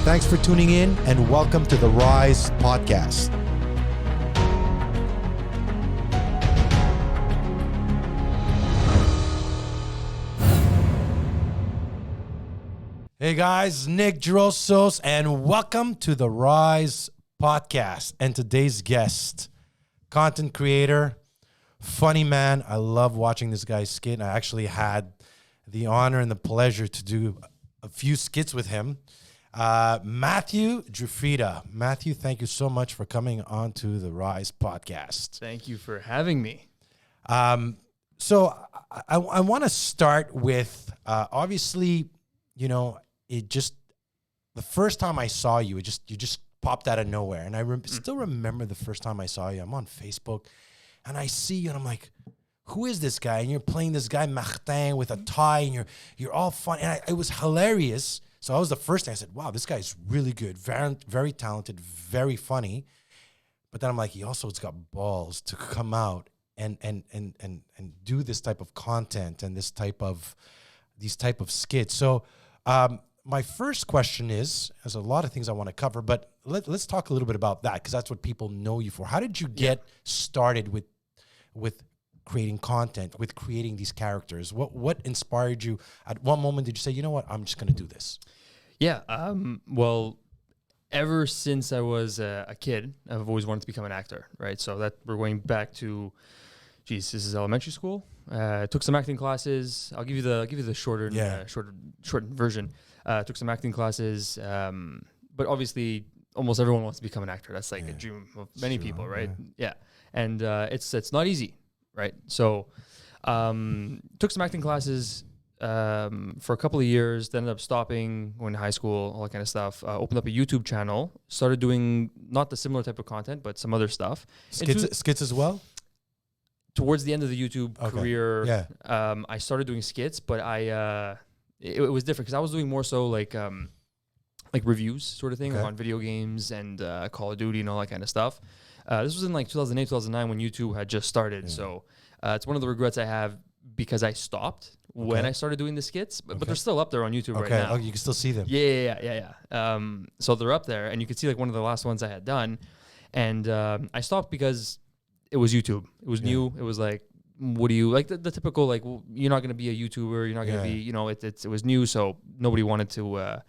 Thanks for tuning in and welcome to the Rise Podcast. Hey guys, Nick Drosos, and welcome to the Rise Podcast. And today's guest, content creator, funny man. I love watching this guy skit. And I actually had the honor and the pleasure to do a few skits with him. Matthew Giuffrida. Matthew, thank you so much for coming on to the Rise Podcast. Thank you for having me. So I want to start with, obviously, you know, the first time I saw you, you just popped out of nowhere. And I still remember the first time I saw you. I'm on Facebook and I see you and I'm like, who is this guy? And you're playing this guy Martin with a tie and you're all fun. And it was hilarious. So that was the first thing I said, wow, this guy's really good, very, very talented, very funny. But then I'm like, he also has got balls to come out and do this type of content and these type of skits. So my first question is, there's a lot of things I want to cover, but let's talk a little bit about that because that's what people know you for. How did you get started with creating content, with creating these characters? What inspired you? At what moment did you say, you know what, I'm just going to do this? Yeah. Well, ever since I was a kid, I've always wanted to become an actor, right? So that we're going back to, this is elementary school. Took some acting classes. I'll give you the shorter version. Took some acting classes, but obviously almost everyone wants to become an actor. That's like a dream of many people, right? Yeah. And it's not easy. Right. So took some acting classes for a couple of years, then ended up stopping, going to high school, all that kind of stuff. Opened up a YouTube channel, started doing not the similar type of content, but some other stuff. Skits as well? Towards the end of the YouTube career, I started doing skits, but it was different because I was doing more so like reviews sort of thing on video games and Call of Duty and all that kind of stuff. This was in like 2008, 2009 when YouTube had just started. Yeah. So it's one of the regrets I have because I stopped when I started doing the skits, but they're still up there on YouTube right now. Oh, you can still see them. Yeah. So they're up there and you can see like one of the last ones I had done. And I stopped because it was YouTube. It was new. It was like, what do you, like the typical, like, well, you're not going to be a YouTuber. You're not going to be, you know, it was new. So nobody wanted to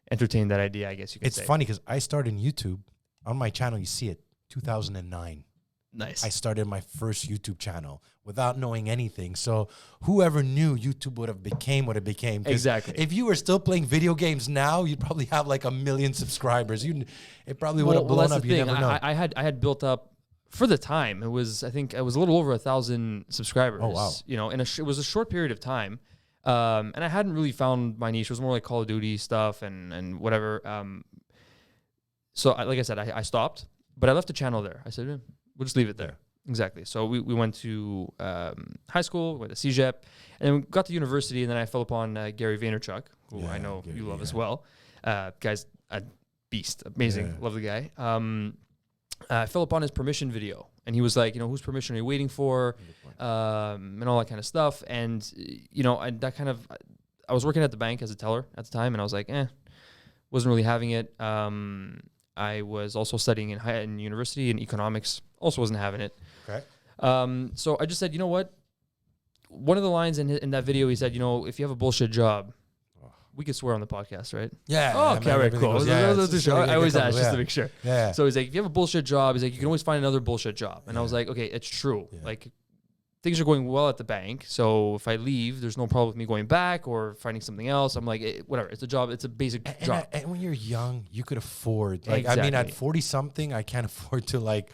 entertain that idea, I guess you could say. It's funny because I started in YouTube. On my channel, you see it. 2009. Nice. I started my first YouTube channel without knowing anything. So whoever knew YouTube would have became what it became. Exactly. If you were still playing video games now, you'd probably have like 1 million subscribers. It probably would have blown up. You never know. I had built up for the time. I think it was a little over 1,000 subscribers. Oh wow. You know, and it was a short period of time. And I hadn't really found my niche. It was more like Call of Duty stuff and whatever. So like I said, I stopped. But I left the channel there. I said, we'll just leave it there. Exactly. So we went to high school, went to CEGEP, and then we got to university, and then I fell upon Gary Vaynerchuk, who I know you love as well. Guy's a beast. Amazing. Love the guy. I fell upon his permission video, and he was like, you know, whose permission are you waiting for? And all that kind of stuff. And, you know, I was working at the bank as a teller at the time, and I was like, wasn't really having it. I was also studying in university in economics. Also wasn't having it. Okay. So I just said, you know what? One of the lines in that video, he said, you know, if you have a bullshit job, we could swear on the podcast, right? Yeah. Oh, okay, right, cool. I always ask just to make sure. Yeah. So he's like, if you have a bullshit job, he's like, you can always find another bullshit job. And I was like, okay, it's true. Yeah. Like, things are going well at the bank, so if I leave, there's no problem with me going back or finding something else. I'm like, whatever. It's a job. It's a basic job. And when you're young, you could afford. Like, exactly. I mean, at 40-something, I can't afford to like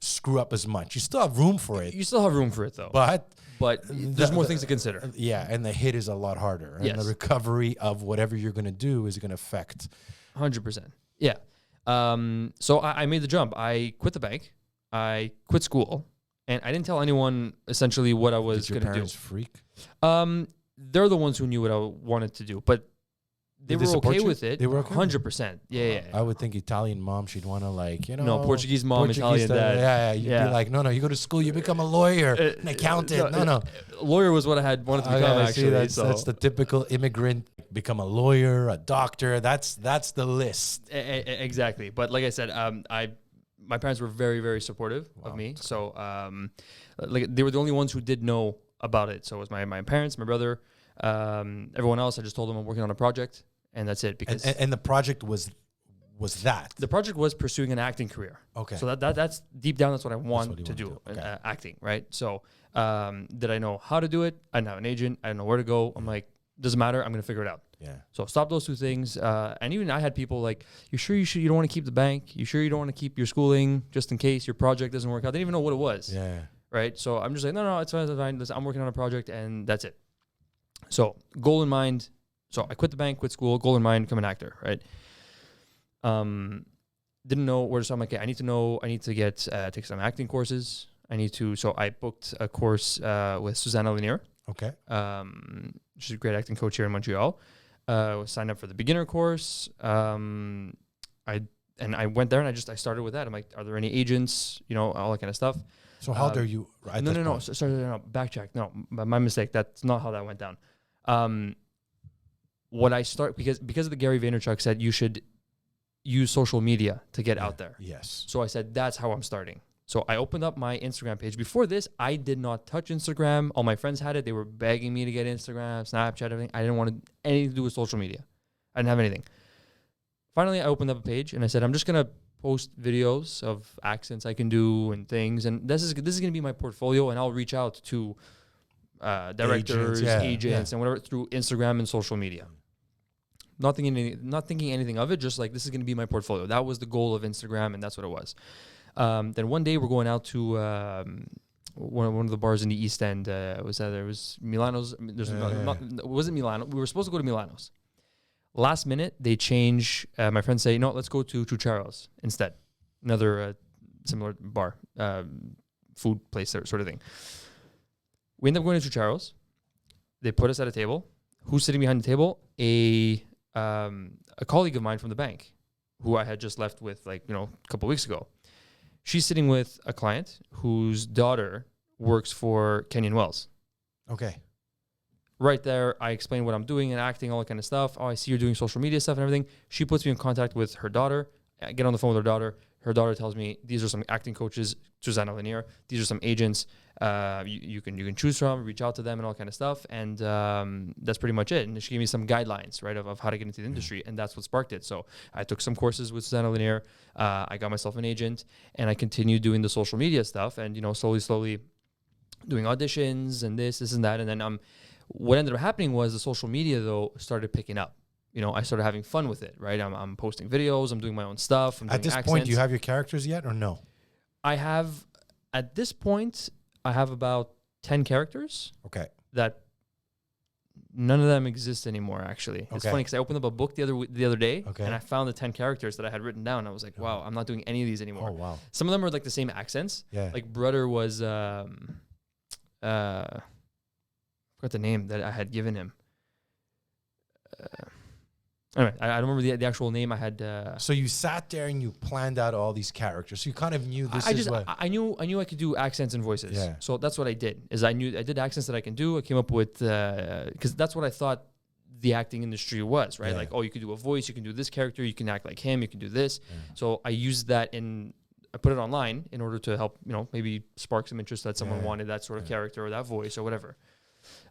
screw up as much. You still have room for it. You still have room for it, though. But there's more things to consider. Yeah, and the hit is a lot harder. And the recovery of whatever you're going to do is going to affect. 100%. Yeah. So I made the jump. I quit the bank. I quit school. And I didn't tell anyone essentially what I was going to do. Did your parents freak? They're the ones who knew what I wanted to do. But They Did they were support okay you? with it. They were okay? 100%. Yeah. I would think Italian mom, she'd want to like, No, Portuguese mom, Italian style. dad. Yeah, you'd Yeah. be like, no, you go to school, you become a lawyer, an accountant. No. Lawyer was what I had wanted to become, Okay, actually. that's the typical immigrant. Become a lawyer, a doctor. That's the list. Exactly. But like I said, my parents were very, very supportive of me. So, like they were the only ones who did know about it. So it was my parents, my brother, everyone else. I just told them I'm working on a project, and that's it. Because And the project was that. the project was pursuing an acting career. Okay. So that's deep down. That's what I want what you to wanna do. do. Okay. Acting, right? So, did I know how to do it? I didn't have an agent. I didn't know where to go. I'm like, doesn't matter. I'm gonna figure it out. Yeah. So stop those two things. And even I had people like, you sure you don't want to keep the bank? You sure you don't want to keep your schooling just in case your project doesn't work out? They didn't even know what it was. Yeah. Right. So I'm just like, no, it's fine. It's fine. Listen, I'm working on a project and that's it. So goal in mind. So I quit the bank, quit school, goal in mind, become an actor. Right. Didn't know where to start. I'm like, okay, I need to get, take some acting courses. So I booked a course, with Susanna Lanier. Okay. She's a great acting coach here in Montreal. Signed up for the beginner course. I went there and I started with that. I'm like, are there any agents? All that kind of stuff. So how old are you? No. Sorry, no. Backtrack. No, my mistake. That's not how that went down. Because of the Gary Vaynerchuk said you should use social media to get out there. Yes. So I said that's how I'm starting. So I opened up my Instagram page. Before this, I did not touch Instagram. All my friends had it. They were begging me to get Instagram, Snapchat, everything. I didn't want anything to do with social media. I didn't have anything. Finally, I opened up a page and I said, I'm just going to post videos of accents I can do and things. And this is going to be my portfolio. And I'll reach out to directors, agents, and whatever through Instagram and social media. Not thinking anything of it. Just like, this is going to be my portfolio. That was the goal of Instagram. And that's what it was. Then one day we're going out to one of the bars in the East End. There was Milano's. It wasn't Milano. We were supposed to go to Milano's. Last minute, they change. My friends say, no, let's go to Chucharo's instead. Another similar bar, food place, sort of thing. We end up going to Chucharo's. They put us at a table. Who's sitting behind the table? A colleague of mine from the bank, who I had just left with a couple weeks ago. She's sitting with a client whose daughter works for Kenyon Wells. Okay. Right there, I explain what I'm doing and acting, all that kind of stuff. Oh, I see you're doing social media stuff and everything. She puts me in contact with her daughter. I get on the phone with her daughter. Her daughter tells me, these are some acting coaches, Susanna Lanier. These are some agents you can choose from, reach out to them and all kind of stuff. And that's pretty much it. And she gave me some guidelines, right, of how to get into the industry. And that's what sparked it. So I took some courses with Susanna Lanier. I got myself an agent and I continued doing the social media stuff and, slowly doing auditions and this and that. And then what ended up happening was the social media, though, started picking up. I started having fun with it, right? I'm posting videos. I'm doing my own stuff. I'm doing At this accents. point, do you have your characters yet or no? At this point, I have about 10 characters. Okay. That none of them exist anymore, actually. It's funny because I opened up a book the other day and I found the 10 characters that I had written down. I was like, wow, I'm not doing any of these anymore. Oh, wow. Some of them are like the same accents. Yeah. Like brother was, forgot the name that I had given him. Anyway, I don't remember the actual name I had. So you sat there and you planned out all these characters. So you kind of knew I knew I could do accents and voices. Yeah. So that's what I did. I did accents that I can do. I came up with because that's what I thought the acting industry was, right? Yeah. Like, oh, you can do a voice, you can do this character, you can act like him, you can do this. Yeah. So I used that I put it online in order to help, maybe spark some interest that someone wanted that sort of character or that voice or whatever.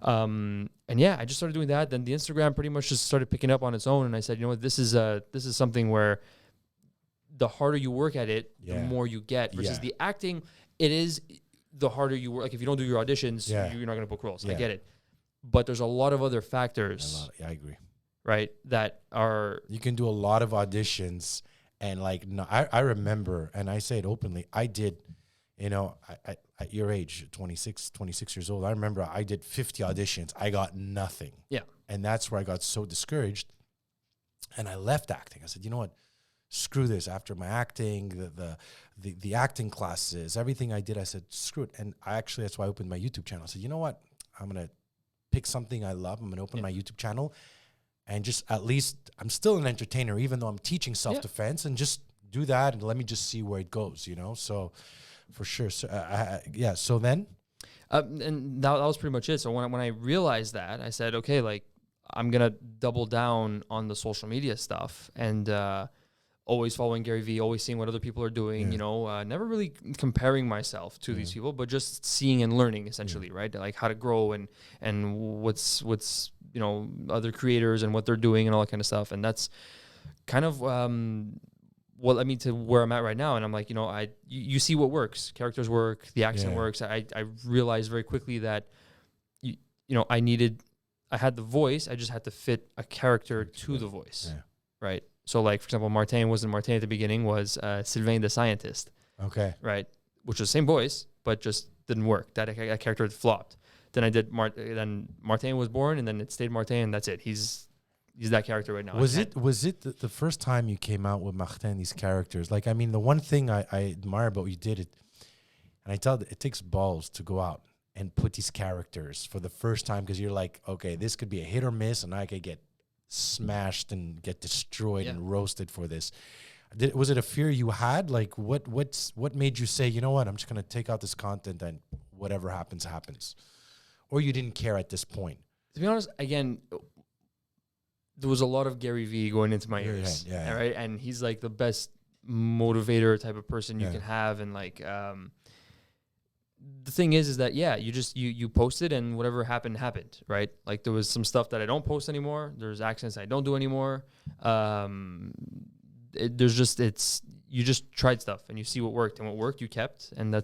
And I just started doing that. Then the Instagram pretty much just started picking up on its own. And I said, this is something where the harder you work at it, the more you get versus the acting. It is the harder you work. Like if you don't do your auditions, you're not going to book roles. I get it. But there's a lot of other factors. I agree. Right. That are, you can do a lot of auditions and I remember, and I say it openly, I did, at your age, 26 years old, I remember I did 50 auditions. I got nothing. Yeah. And that's where I got so discouraged. And I left acting. I said, you know what? Screw this. After my acting, the acting classes, everything I did, I said, screw it. And that's why I opened my YouTube channel. I said, you know what? I'm going to pick something I love. I'm going to open my YouTube channel. and just at least I'm still an entertainer, even though I'm teaching self-defense, and just do that and let me just see where it goes, you know? So for sure. So, yeah. So then, and that was pretty much it. So when I realized that, I said, okay, like I'm gonna double down on the social media stuff, and always following Gary Vee, always seeing what other people are doing. You know, never really comparing myself to these people, but just seeing and learning essentially, right? Like how to grow and what's you know, other creators and what they're doing and all that kind of stuff. And that's kind of what led me to where I'm at right now. And I'm like, you know, you see what works. Characters work, the accent works. I realized very quickly that, you know, I had the voice. I just had to fit a character to the voice, right? So like, for example, Martin wasn't Martin at the beginning, was Sylvain the scientist. Okay. Right? Which was the same voice, but just didn't work. That character had flopped. Then I did then Martin was born, and then it stayed Martin, and that's it. He's that character right now. Was it the first time you came out with Martin, these characters? Like, I mean, the one thing I admire about you did it, and I tell it takes balls to go out and put these characters for the first time, because you're like, okay, this could be a hit or miss, and I could get smashed and get destroyed and roasted for this. Was it a fear you had? Like, what made you say, you know what, I'm just gonna take out this content and whatever happens, happens? Or you didn't care at this point? To be honest, again, there was a lot of Gary Vee going into my ears. Yeah. Right? And he's like the best motivator type of person you can have. And like, the thing is that, you posted and whatever happened, right? Like there was some stuff that I don't post anymore. There's accents I don't do anymore. You just tried stuff and you see what worked, and what worked you kept. And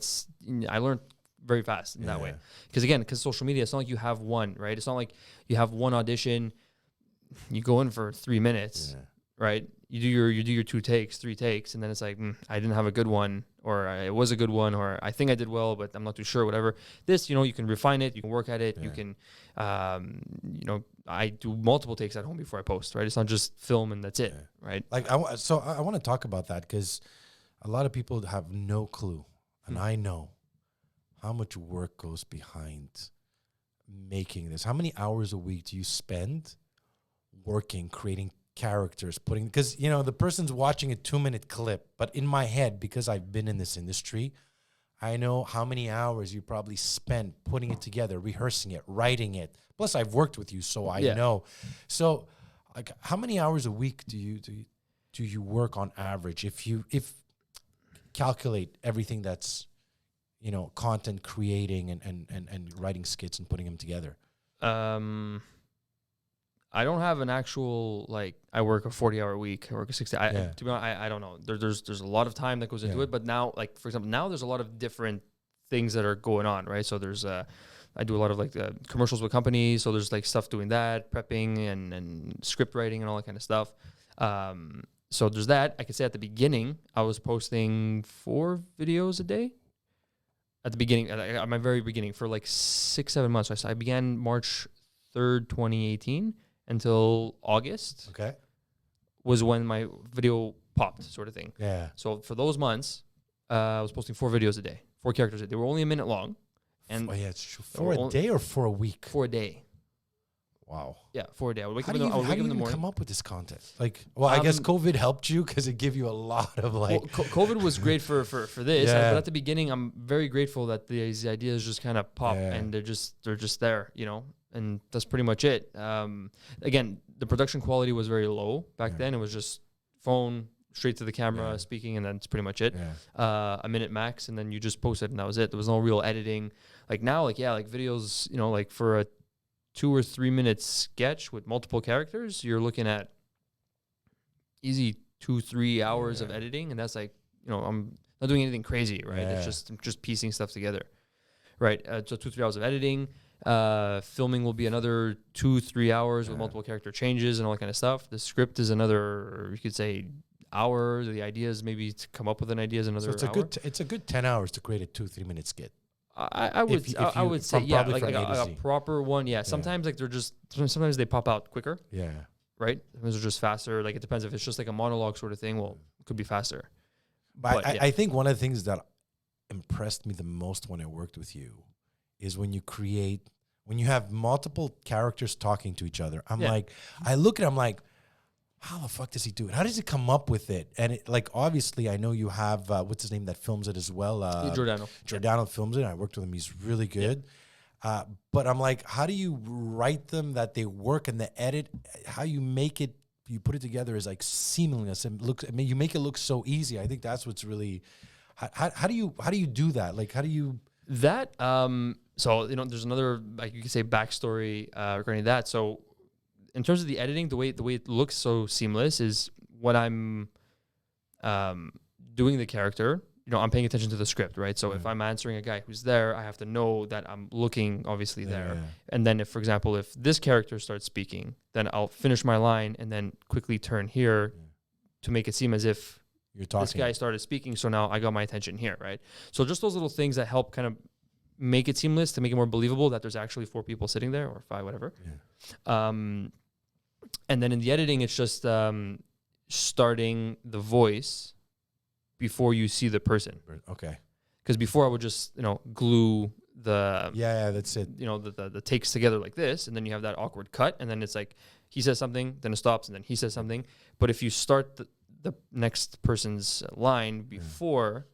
I learned very fast in that way. Because social media, it's not like you have one, right? It's not like you have one audition, you go in for 3 minutes, right? You do your 2 takes, 3 takes, and then it's like, I didn't have a good one, or it was a good one, or I think I did well, but I'm not too sure, whatever. This, you know, you can refine it, you can work at it, you can, you know, I do multiple takes at home before I post, right? It's not just film and that's it, right? Like, I want to talk about that, because a lot of people have no clue, and I know how much work goes behind making this. How many hours a week do you spend working, creating characters, because, you know, the person's watching a 2-minute clip, but in my head, because I've been in this industry, I know how many hours you probably spent putting it together, rehearsing it, writing it. Plus, I've worked with you, so I know. So, like, how many hours a week do you work on average? If calculate everything that's, you know, content creating and writing skits and putting them together. I don't have an actual, like, I work a 40-hour week, I work a 60. To be honest, I don't know. There's a lot of time that goes into it, but now, like, for example, now there's a lot of different things that are going on, right? So there's I do a lot of like commercials with companies, so there's like stuff doing that, prepping and script writing and all that kind of stuff. So there's that. I could say at the beginning, I was posting 4 videos a day. At the beginning, at my very beginning, for like 6-7 months. So I began March 3rd, 2018 until August. Okay. Was when my video popped, sort of thing. Yeah. So for those months, I was posting 4 videos a day, 4 characters a day. They were only a minute long. And it's true. For a day or for a week? For a day. Wow. Yeah, 4 a day. I would wake how up do in the morning. you come up with this content? Like, well, I guess COVID helped you because it gave you a lot of like. Well, COVID was great for this, but at the beginning, I'm very grateful that these ideas just kind of pop and they're just there, you know, and that's pretty much it. Again, the production quality was very low back then. It was just phone straight to the camera speaking, and then it's pretty much it. A minute max, and then you just post it, and that was it. There was no real editing. Like now, like videos, you know, like for a 2 or 3 minute sketch with multiple characters, you're looking at easy 2-3 hours of editing, and that's like, you know, I'm not doing anything crazy, right? It's just piecing stuff together, right? So 2-3 hours of editing. Filming will be another 2-3 hours with multiple character changes and all that kind of stuff. The script is another, you could say, hour. The ideas, maybe to come up with an idea is another hour. It's a good 10 hours to create a 2-3 minute skit. I would say like a proper one. Yeah. Sometimes like sometimes they pop out quicker. Yeah. Right. Sometimes they're just faster. Like it depends if it's just like a monologue sort of thing. Well, it could be faster. But I think one of the things that impressed me the most when I worked with you is when when you have multiple characters talking to each other, I'm Yeah. like, I look at it, I'm like, how the fuck does he do it? How does he come up with it? And it, like, obviously, I know you have, what's his name that films it as well? Giordano. Giordano films it. I worked with him. He's really good. But I'm like, how do you write them that they work and the edit, how you make it, you put it together is like seamless and looks, I mean, you make it look so easy. I think that's what's really, how do you do that? Like, how do you? That, so, you know, there's another, like you could say backstory regarding that. So in terms of the editing, the way it looks so seamless is when I'm doing the character, you know, I'm paying attention to the script, right? So if I'm answering a guy who's there, I have to know that I'm looking obviously there. Yeah. And then if, for example, if this character starts speaking, then I'll finish my line and then quickly turn here to make it seem as if You're talking. this guy started speaking. So now I got my attention here, right? So just those little things that help kind of make it seamless to make it more believable that there's actually 4 people sitting there or 5, whatever. Yeah. And then in the editing, it's just starting the voice before you see the person. Okay. Because before I would just, you know, glue the, Yeah, that's it. you know, the takes together like this, and then you have that awkward cut, and then it's like he says something, then it stops, and then he says something. But if you start the next person's line before,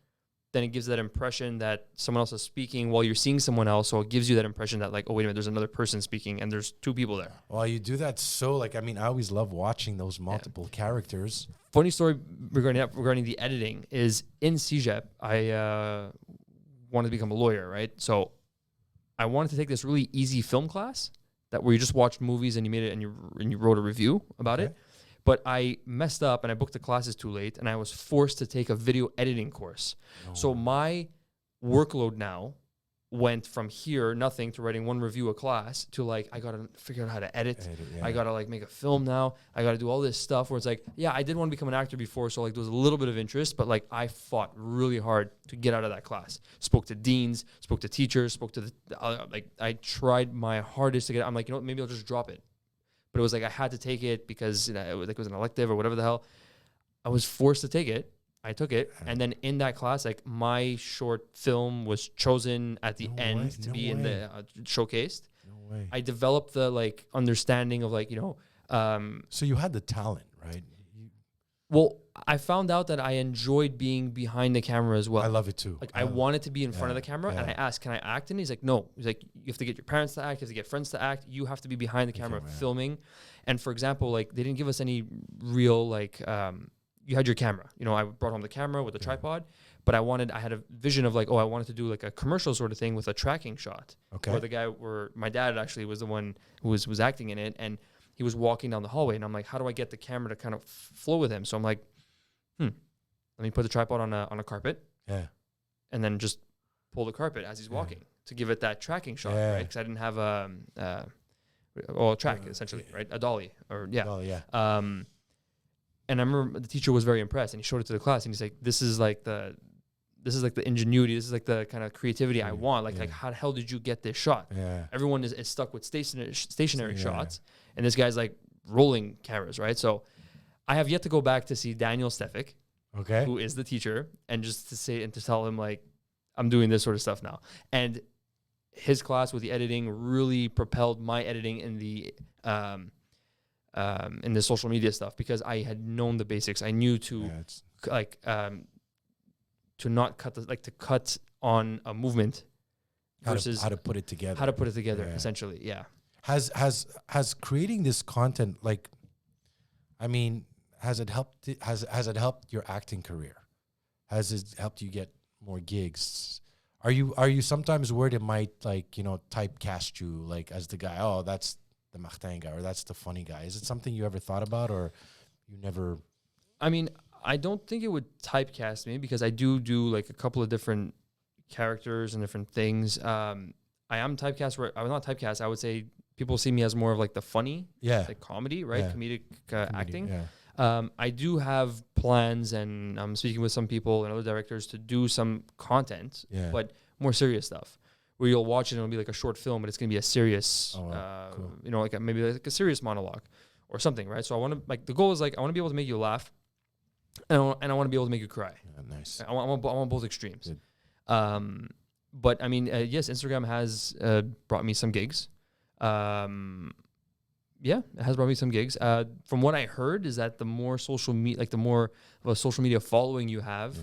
then it gives that impression that someone else is speaking while you're seeing someone else. So it gives you that impression that like, oh, wait a minute, there's another person speaking and there's 2 people there. Well, you do that so, like, I mean, I always love watching those multiple characters. Funny story regarding the editing is in CEGEP, I wanted to become a lawyer, right? So I wanted to take this really easy film class where you just watched movies and you made it and you wrote a review about it. But I messed up and I booked the classes too late and I was forced to take a video editing course. So my workload now went from here, nothing, to writing 1 review a class to like, I got to figure out how to edit. I got to like make a film now. I got to do all this stuff where it's like, yeah, I did want to become an actor before. So like there was a little bit of interest, but like I fought really hard to get out of that class. Spoke to deans, spoke to teachers, spoke to like I tried my hardest to get, I'm like, you know what, maybe I'll just drop it. But it was like I had to take it because, you know, it was an elective or whatever the hell. I was forced to take it. I took it. And then in that class, like my short film was chosen at the end to be in the showcased. No way. I developed the like understanding of like, you know. So you had the talent, right? Well, I found out that I enjoyed being behind the camera as well. I love it too. Like I wanted to be in front of the camera, and I asked, "Can I act?" And he's like, "No." He's like, "You have to get your parents to act. You have to get friends to act. You have to be behind the camera filming." And for example, like they didn't give us any real like. You had your camera. You know, I brought home the camera with a tripod, but I had a vision of like, oh, I wanted to do like a commercial sort of thing with a tracking shot. Okay. Where my dad actually was the one who was acting in it, and he was walking down the hallway, and I'm like, how do I get the camera to kind of flow with him? So I'm like, let me put the tripod on a carpet, and then just pull the carpet as he's walking to give it that tracking shot, right? Because I didn't have a track essentially, right? A dolly Dolly, and I remember the teacher was very impressed, and he showed it to the class, and he's like, this is like the ingenuity, this is like the kind of creativity I want. Like how the hell did you get this shot? Everyone is stuck with stationary shots, and this guy's like rolling cameras, right? So I have yet to go back to see Daniel Stefik, who is the teacher, and just to say and to tell him like, I'm doing this sort of stuff now. And his class with the editing really propelled my editing in the social media stuff, because I had known the basics. I knew to to not cut to cut on a movement versus how to put it together. How to put it together, essentially. Yeah. Has creating this content, like, I mean, has it helped your acting career? Has it helped you get more gigs? Are you sometimes worried it might, like, you know, typecast you like as the guy? Oh, that's the Martin guy, or that's the funny guy. Is it something you ever thought about, or you never? I mean, I don't think it would typecast me, because I do like a couple of different characters and different things. I am typecast where I'm not typecast. I would say people see me as more of like the funny, like comedy, right? Comedic acting. I do have plans, and I'm speaking with some people and other directors to do some content, but more serious stuff, where you'll watch it and it'll be like a short film, but it's going to be a serious, cool. You know, like maybe like a serious monologue or something, right? So I want to, like, the goal is like, I want to be able to make you laugh, and I want to be able to make you cry. Nice. I want both extremes. But I mean, yes, Instagram has brought me some gigs. Yeah, it has brought me some gigs. From what I heard is that the more social media, like the more of a social media following you have,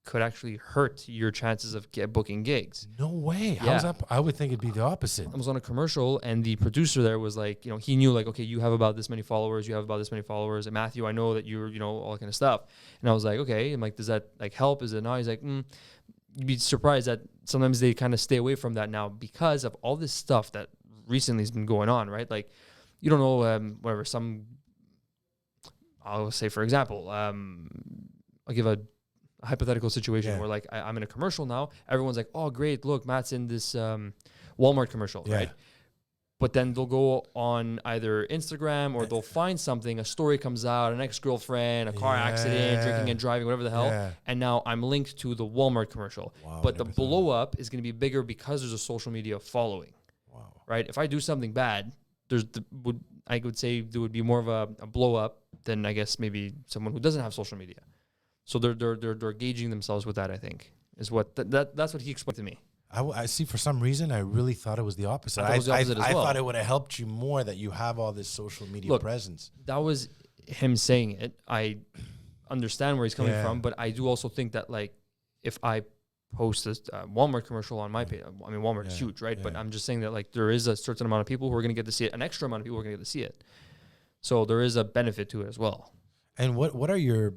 could actually hurt your chances of booking gigs. No way. Yeah. How's that? I would think it'd be the opposite. I was on a commercial and the producer there was like, you know, he knew like, okay, you have about this many followers, you have about this many followers. And Matthew, I know that you're, you know, all that kind of stuff. And I was like, okay. I'm like, does that like help? Is it not? He's like, you'd be surprised that sometimes they kind of stay away from that now because of all this stuff that recently has been going on, right? Like, you don't know, whatever, I'll say, for example, I'll give a hypothetical situation where like I'm in a commercial now. Everyone's like, oh, great. Look, Matt's in this Walmart commercial, right? But then they'll go on either Instagram or they'll find something, a story comes out, an ex-girlfriend, a car accident, drinking and driving, whatever the hell. And now I'm linked to the Walmart commercial. Wow, but the blow up is going to be bigger because there's a social media following. Wow. Right? If I do something bad, I would say there would be more of a blow up than I guess maybe someone who doesn't have social media. So they're gauging themselves with that. I think is what that's what he explained to me. I see. For some reason, I really thought it was the opposite. I thought it would have helped you more that you have all this social media presence. That was him saying it. I understand where he's coming from, but I do also think that like if I post this Walmart commercial on my page, I mean Walmart is huge, right? But I'm just saying that like there is a certain amount of people who are going to get to see it, an extra amount of people who are going to get to see it. So there is a benefit to it as well. And what are your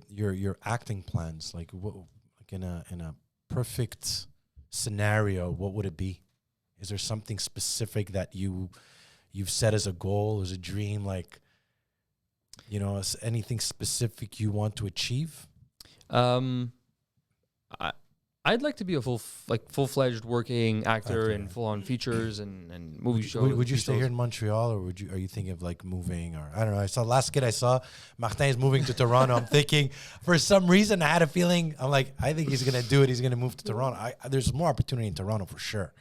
acting plans? Like in a perfect scenario, what would it be? Is there something specific that you've set as a goal, as a dream, like, you know, anything specific you want to achieve? I'd like to be a full-fledged working actor and full-on features and movie shows. Would you stay here in Montreal, or are you thinking of like moving, or I don't know? I saw last kid I saw, Martin is moving to Toronto. I'm thinking for some reason I had a feeling, I'm like, I think he's gonna do it. He's gonna move to Toronto. There's more opportunity in Toronto for sure.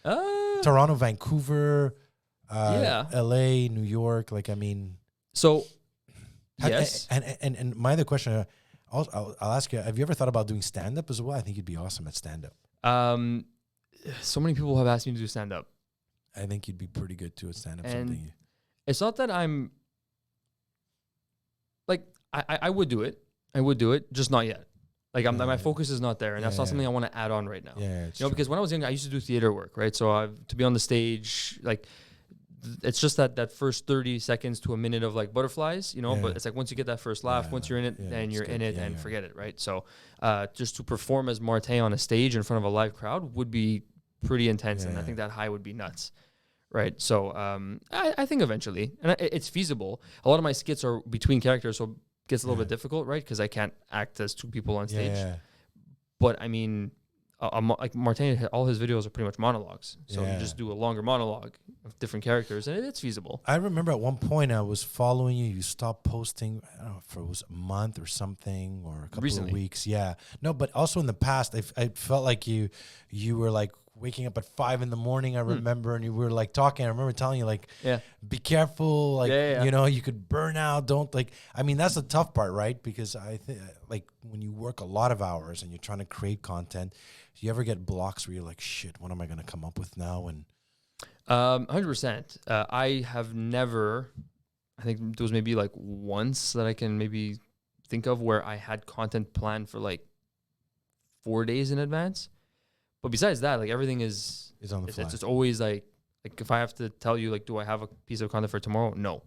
Toronto, Vancouver, LA, New York. Like, I mean, so yes. And my other question. I'll ask you, have you ever thought about doing stand-up as well? I think you'd be awesome at stand-up. So many people have asked me to do stand-up. I think you'd be pretty good too at stand-up. And it's not that I'm... Like, I would do it. I would do it, just not yet. Like, my focus is not there, and that's not something I want to add on right now. Yeah, you know, because when I was young, I used to do theater work, right? So to be on the stage, like... It's just that first 30 seconds to a minute of like butterflies, you know, but it's like once you get that first laugh, once you're in it, then you're in it and forget it, right? So just to perform as Martin on a stage in front of a live crowd would be pretty intense, and I think that high would be nuts, right? So I think eventually, and it's feasible. A lot of my skits are between characters, so it gets a little bit difficult, right? Because I can't act as two people on stage. But I mean... like Martin, all his videos are pretty much monologues. So you just do a longer monologue of different characters, and it's feasible. I remember at one point I was following you. You stopped posting, I don't know if it was a month or something, or a couple of weeks. Yeah. No, but also in the past, I felt like you were like waking up at 5 a.m. I remember, and you were like talking. I remember telling you like, be careful, like you know, you could burn out. Don't like. I mean, that's the tough part, right? Because I think like when you work a lot of hours and you're trying to create content, do you ever get blocks where you're like, shit, what am I going to come up with now? And 100%. I have never. I think there was maybe like once that I can maybe think of where I had content planned for like 4 days in advance. But besides that, like everything is on the fly. It's always like if I have to tell you, like, do I have a piece of content for tomorrow? No.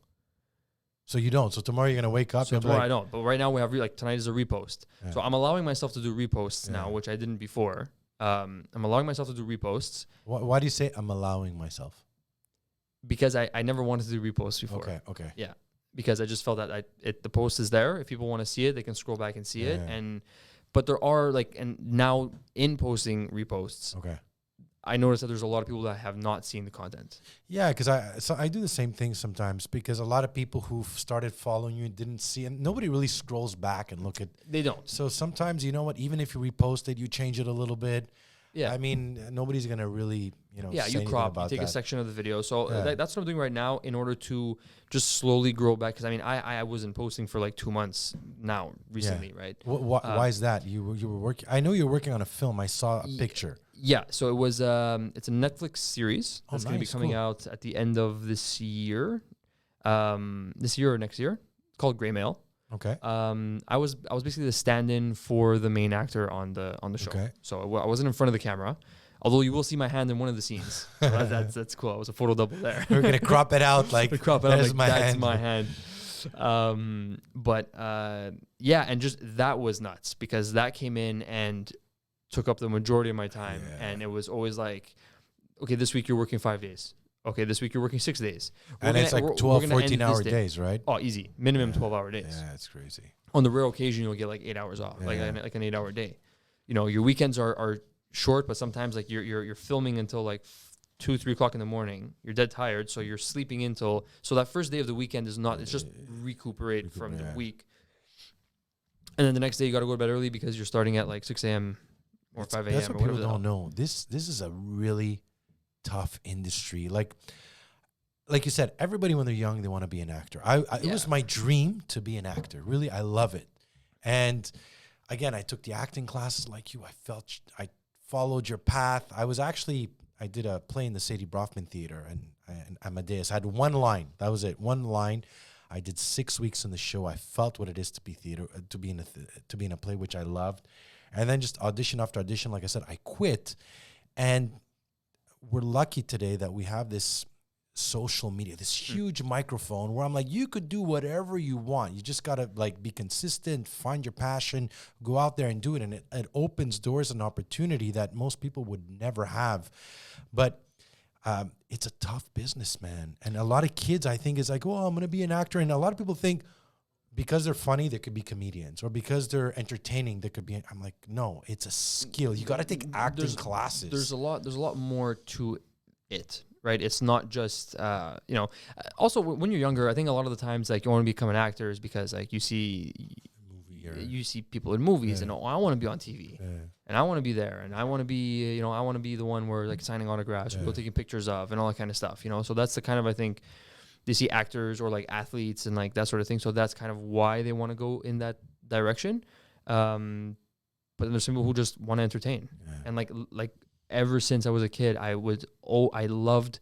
So you don't. So tomorrow you're gonna wake up. So tomorrow I don't. But right now we have like tonight is a repost. Yeah. So I'm allowing myself to do reposts now, which I didn't before. I'm allowing myself to do reposts. Why do you say I'm allowing myself? Because I never wanted to do reposts before. Okay. Yeah. Because I just felt that the post is there. If people want to see it, they can scroll back and see it. But there are like, and now in posting reposts, I noticed that there's a lot of people that have not seen the content. Yeah, because I do the same thing sometimes, because a lot of people who've started following you didn't see, and nobody really scrolls back and look at. They don't. So sometimes, you know what, even if you repost it, you change it a little bit. Yeah. I mean, nobody's gonna really, Yeah, say you anything crop, you about take a that. section of the video. So Yeah. that's what I'm doing right now in order to just slowly grow back. Because I mean, I wasn't posting for like 2 months now recently, right? Why is that? You were working. I know you were working on a film. I saw a picture. Yeah, so it was it's a Netflix series that's going to be nice, coming cool. out at the end of this year or next year. It's called Gray Mail. Okay. I was basically the stand-in for the main actor on the show. Okay. So I wasn't in front of the camera, although you will see my hand in one of the scenes. So that's cool. I was a photo double there. We're gonna crop it out like Crop it out there's like my that's hand. my hand. Yeah, and just that was nuts because that came in and took up the majority of my time, and it was always like, okay, this week you're working 5 days. Okay, this week you're working 6 days. And it's like 12, 14-hour day. days, right? Oh, easy. Minimum 12-hour days. Yeah, it's crazy. On the rare occasion, you'll get like 8 hours off, like an 8-hour day. Your weekends are short, but sometimes like you're filming until like 2, 3 o'clock in the morning. You're dead tired, so you're sleeping until. So that first day of the weekend is not. It's just recuperate from the week. And then the next day you got to go to bed early because you're starting at like 6 a.m. or 5 a.m. That's what or people whatever. don't know. This is a really tough industry. Like you said, everybody when they're young, they want to be an actor. It was my dream to be an actor. Really, I love it. And again, I took the acting classes like you. I followed your path. I did a play in the Sadie Brofman Theater and Amadeus. I had one line. That was it. One line. I did 6 weeks in the show. I felt what it is to be theater, to be in a play, which I loved. And then just audition after audition. Like I said, I quit. And we're lucky today that we have this social media, this huge microphone where I'm like, you could do whatever you want. You just got to like be consistent, find your passion, go out there and do it. And it opens doors and opportunity that most people would never have. But it's a tough business, man. And a lot of kids, I think, is like, oh, I'm going to be an actor. And a lot of people think because they're funny, they could be comedians, or because they're entertaining, they could be. I'm like, no, it's a skill. You got to take acting classes. There's a lot more to it, right? It's not just, also when you're younger, I think a lot of the times like you want to become an actor is because like you see people in movies and I want to be on TV and I want to be there and I want to be, I want to be the one where like signing autographs, people taking pictures of and all that kind of stuff, So that's the kind of, I think, they see actors or like athletes and like that sort of thing. So that's kind of why they want to go in that direction. But then there's some people who just want to entertain. And like ever since I was a kid, I loved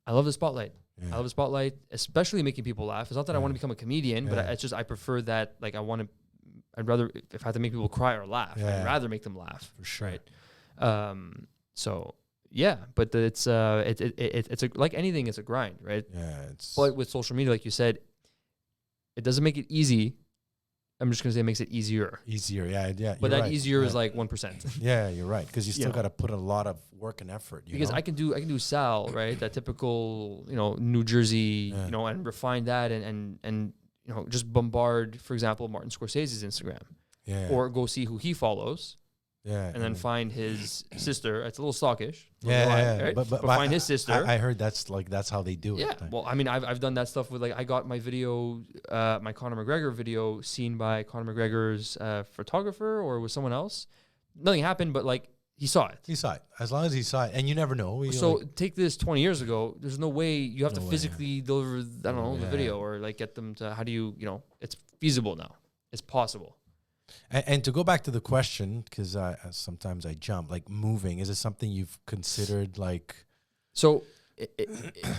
the spotlight. I love the spotlight, especially making people laugh. It's not that I want to become a comedian, but it's just, I prefer that. Like I'd rather, if I have to make people cry or laugh, I'd rather make them laugh. For sure. Right. So yeah, but it's like anything, it's a grind, right? Yeah. But with social media, like you said, it doesn't make it easy. I'm just gonna say it makes it easier. Easier, yeah. But that easier is like 1%. Yeah, you're right, because you still got to put a lot of work and effort. Because I can do Sal, right? That typical, New Jersey, and refine that and just bombard, for example, Martin Scorsese's Instagram, or go see who he follows. And then find his sister. It's a little stalkish. Right? But find his sister. I heard that's how they do it. Yeah. Well, I mean, I've done that stuff with like, I got my video, my Conor McGregor video seen by Conor McGregor's photographer or with someone else. Nothing happened, but like he saw it. He saw it. As long as he saw it, and you never know. So take this 20 years ago. There's no way you have to physically deliver. I don't know the video or like get them to. How do you? It's feasible now. It's possible. And to go back to the question, because sometimes I jump, like moving, is it something you've considered? Like, so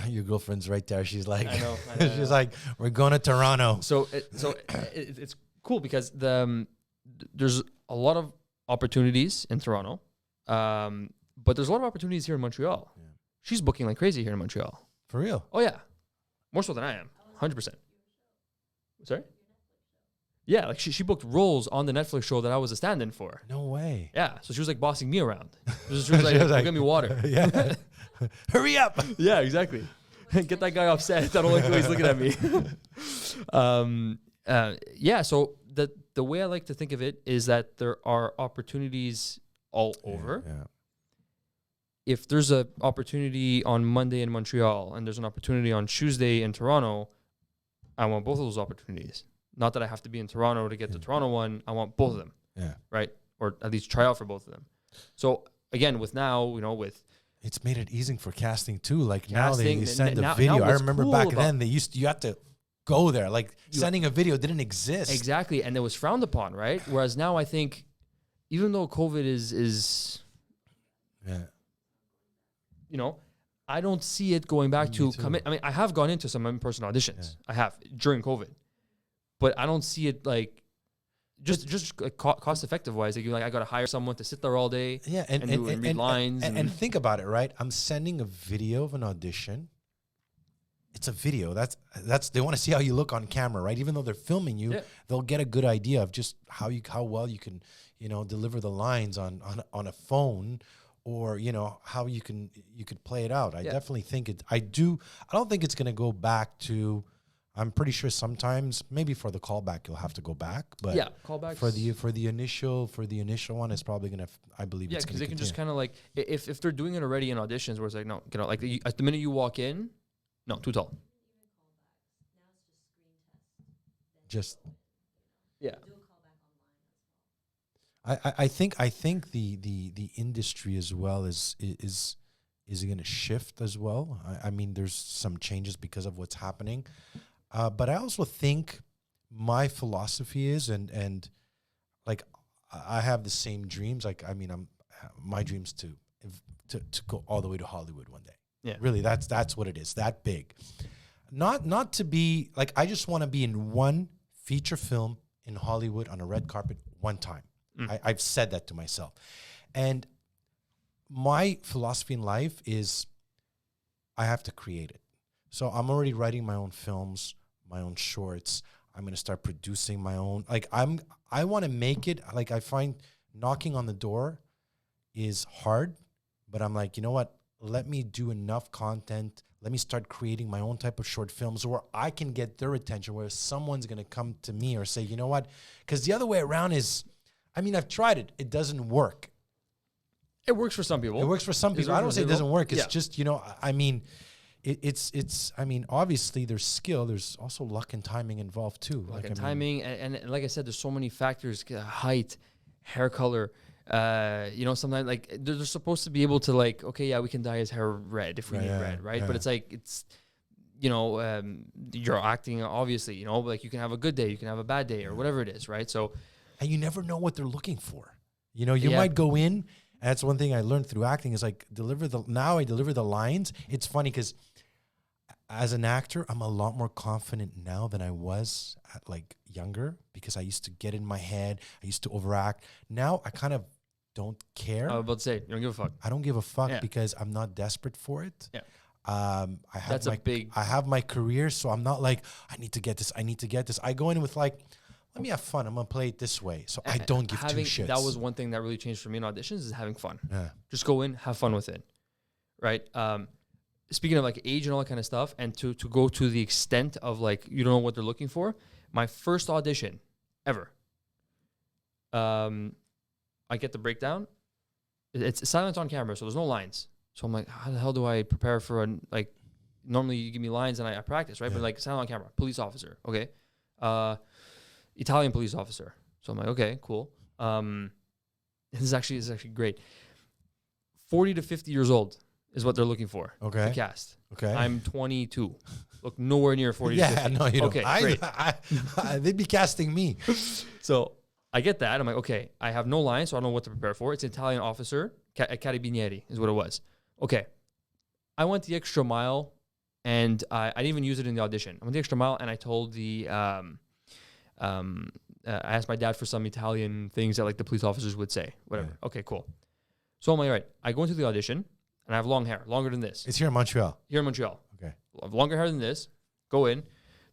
your girlfriend's right there. She's like, I know. She's like, we're going to Toronto. So it's cool because there's a lot of opportunities in Toronto, but there's a lot of opportunities here in Montreal. Yeah. She's booking like crazy here in Montreal. For real? Oh yeah, more so than I am, 100%. Sorry. Yeah, like she booked roles on the Netflix show that I was a stand-in for. No way. Yeah, so she was like bossing me around. She was like, "Go get me water." Yeah. Hurry up. Yeah, exactly. Get that guy off set. I don't like the way he's looking at me. Yeah, so the way I like to think of it is that there are opportunities all over. Yeah. If there's an opportunity on Monday in Montreal and there's an opportunity on Tuesday in Toronto, I want both of those opportunities. Not that I have to be in Toronto to get the Toronto one. I want both of them. Yeah. Right? Or at least try out for both of them. So again, with now, you know, with It's made it easy for casting too. Like now Casting, they send a now video. I what's remember cool back about- then you had to go there. Like sending a video didn't exist. exactly, and it was frowned upon, right? Whereas now I think, even though COVID is Yeah. you know, I don't see it going back Me to too. commit. I mean, I have gone into some in-person auditions. I have during COVID, but I don't see it like just like cost effective wise. Like, I got to hire someone to sit there all day. Yeah, and read lines. And think about it, right? I'm sending a video of an audition. It's a video. That's they want to see how you look on camera, right? Even though they're filming you, they'll get a good idea of just how well you can, deliver the lines on a phone, or how you could play it out. I definitely think I don't think it's going to go back to. I'm pretty sure sometimes maybe for the callback you'll have to go back, but callbacks for the initial one it's probably gonna. I believe it's because gonna they can continue. just kind of like if they're doing it already in auditions where it's like no, like at the minute you walk in, no, too tall. Just Yeah. I think the industry as well is going to shift as well. I mean, there's some changes because of what's happening, but I also think my philosophy is and like I have the same dreams. Like my dreams to go all the way to Hollywood one day. Yeah, really, that's what it is. That big, not to be like I just want to be in one feature film in Hollywood on a red carpet one time. I've said that to myself. And my philosophy in life is I have to create it. So I'm already writing my own films, my own shorts. I'm going to start producing my own. Like I want to make it. Like I find knocking on the door is hard, but I'm like, you know what? Let me do enough content. Let me start creating my own type of short films where I can get their attention, where someone's going to come to me or say, you know what? Because the other way around is, I've tried it. It doesn't work. It works for some people. It works for some people. I don't say it doesn't work. It's just, it's obviously there's skill. There's also luck and timing involved too. Luck and timing. And like I said, there's so many factors, height, hair color. Sometimes like they're supposed to be able to like, okay, yeah, we can dye his hair red if we need red, right? Yeah. But it's like, you're acting obviously, like you can have a good day, you can have a bad day or whatever it is, right? So, and you never know what they're looking for. You might go in, and that's one thing I learned through acting is like now I deliver the lines. It's funny because as an actor, I'm a lot more confident now than I was at like younger because I used to get in my head. I used to overact. Now I kind of don't care. I was about to say, you don't give a fuck. I don't give a fuck because I'm not desperate for it. Yeah. I have my career, so I'm not like, I need to get this. I go in with like, let me have fun. I'm going to play it this way. So I don't give two shits. That was one thing that really changed for me in auditions is having fun. Yeah. Just go in, have fun with it. Right? Speaking of like age and all that kind of stuff, and to go to the extent of like, you don't know what they're looking for. My first audition ever, I get the breakdown. It's silent on camera, so there's no lines. So I'm like, how the hell do I prepare for normally you give me lines and I practice, right? Yeah. But like silent on camera, police officer. Okay. Italian police officer. So I'm like, okay, cool. This is actually great. 40 to 50 years old is what they're looking for. Okay. The cast. Okay. I'm 22. Look nowhere near 40 to 50. Yeah, no, you don't. Okay, great. They'd be casting me. So I get that. I'm like, okay, I have no lines, so I don't know what to prepare for. It's an Italian officer. Carabinieri is what it was. Okay. I went the extra mile, and I didn't even use it in the audition. I went the extra mile, and I told the... I asked my dad for some Italian things that like the police officers would say, whatever. Yeah. Okay, cool. So I'm like, all right, I go into the audition and I have long hair, longer than this. It's here in Montreal. Here in Montreal. Okay. I have longer hair than this. Go in.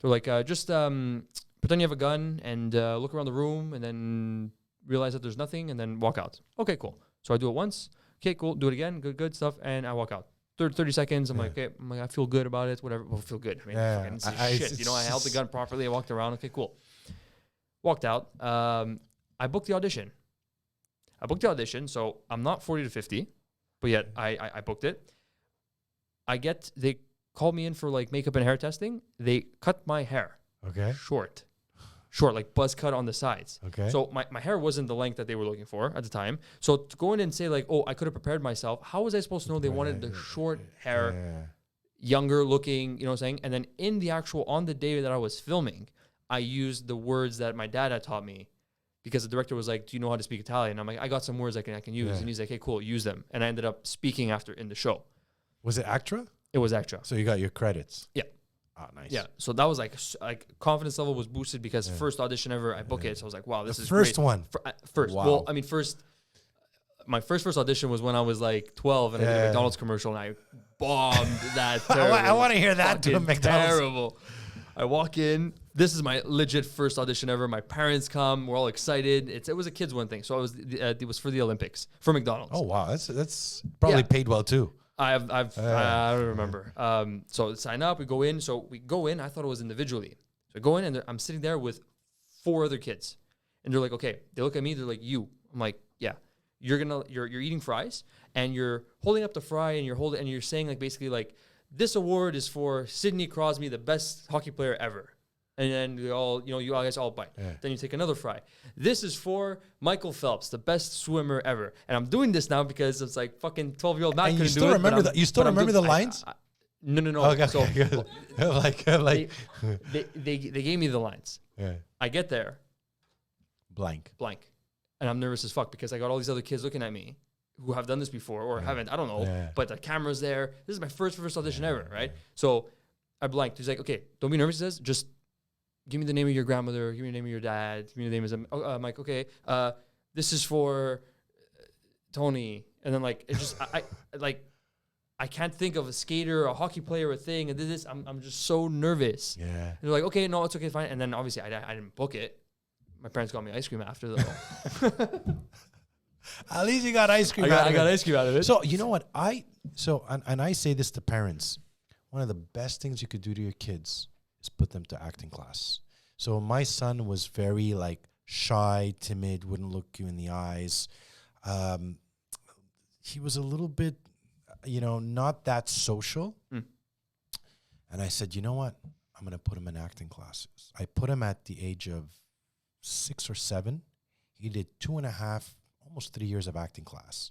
They're like, just pretend you have a gun and look around the room and then realize that there's nothing and then walk out. Okay, cool. So I do it once. Okay, cool. Do it again. Good stuff. And I walk out. 30 seconds. I'm like, okay. I feel good about it. Whatever. Well, feel good. I mean, shit. I held the gun properly. I walked around. Okay, cool. Walked out. I booked the audition. So I'm not 40 to 50, but yet I booked it. They called me in for like makeup and hair testing. They cut my hair. Okay. Short. short, like buzz cut on the sides. Okay. So my hair wasn't the length that they were looking for at the time. So to go in and say like, oh, I could have prepared myself. How was I supposed to know they wanted the short hair, younger looking, you know what I'm saying? And then on the day that I was filming, I used the words that my dad had taught me because the director was like, do you know how to speak Italian? I'm like, I got some words I can use. And he's like, hey, cool, use them. And I ended up speaking after in the show. Was it Actra? It was Actra. So you got your credits. Yeah. Oh, nice. Yeah. So that was like confidence level was boosted because first audition ever, I book it. So I was like, wow, this is first great. one. First. Wow. Well, I mean, my first audition was when I was like 12 and I did a McDonald's commercial and I bombed that. I want to hear that to a McDonald's. Terrible. I walk in. This is my legit first audition ever. My parents come. We're all excited. It was a kids one thing. So it was for the Olympics for McDonald's. Oh wow, that's probably paid well too. I don't remember. So sign up. We go in. So we go in. I thought it was individually. So I go in and I'm sitting there with 4 other kids, and they're like, okay. They look at me. They're like, you. I'm like, yeah. You're eating fries and you're holding up the fry and you're saying like basically like this award is for Sidney Crosby, the best hockey player ever. And then you guys all bite. Yeah. Then you take another fry. This is for Michael Phelps, the best swimmer ever. And I'm doing this now because it's like fucking 12-year-old Matt couldn't do it. You still remember the lines? No. Okay. So like they gave me the lines. Yeah. I get there. Blank. And I'm nervous as fuck because I got all these other kids looking at me who have done this before or haven't. I don't know. Yeah. But the camera's there. This is my first audition ever, right? So I blanked. He's like, okay, don't be nervous. He says, just give me the name of your grandmother. Give me the name of your dad. Give me the name of I'm like, okay, this is for Tony. And then like, it just, I can't think of a skater, a hockey player, a thing. And this, I'm just so nervous. Yeah. And they're like, okay, no, it's okay, fine. And then obviously I didn't book it. My parents got me ice cream after though. At least you got ice cream. I got ice cream out of it. So you know what I say this to parents. One of the best things you could do to your kids is put them to acting class. So my son was very like shy, timid, wouldn't look you in the eyes. He was a little bit, not that social. And I said, you know what? I'm going to put him in acting classes. I put him at the age of 6 or 7. He did 2.5, almost 3 years of acting class.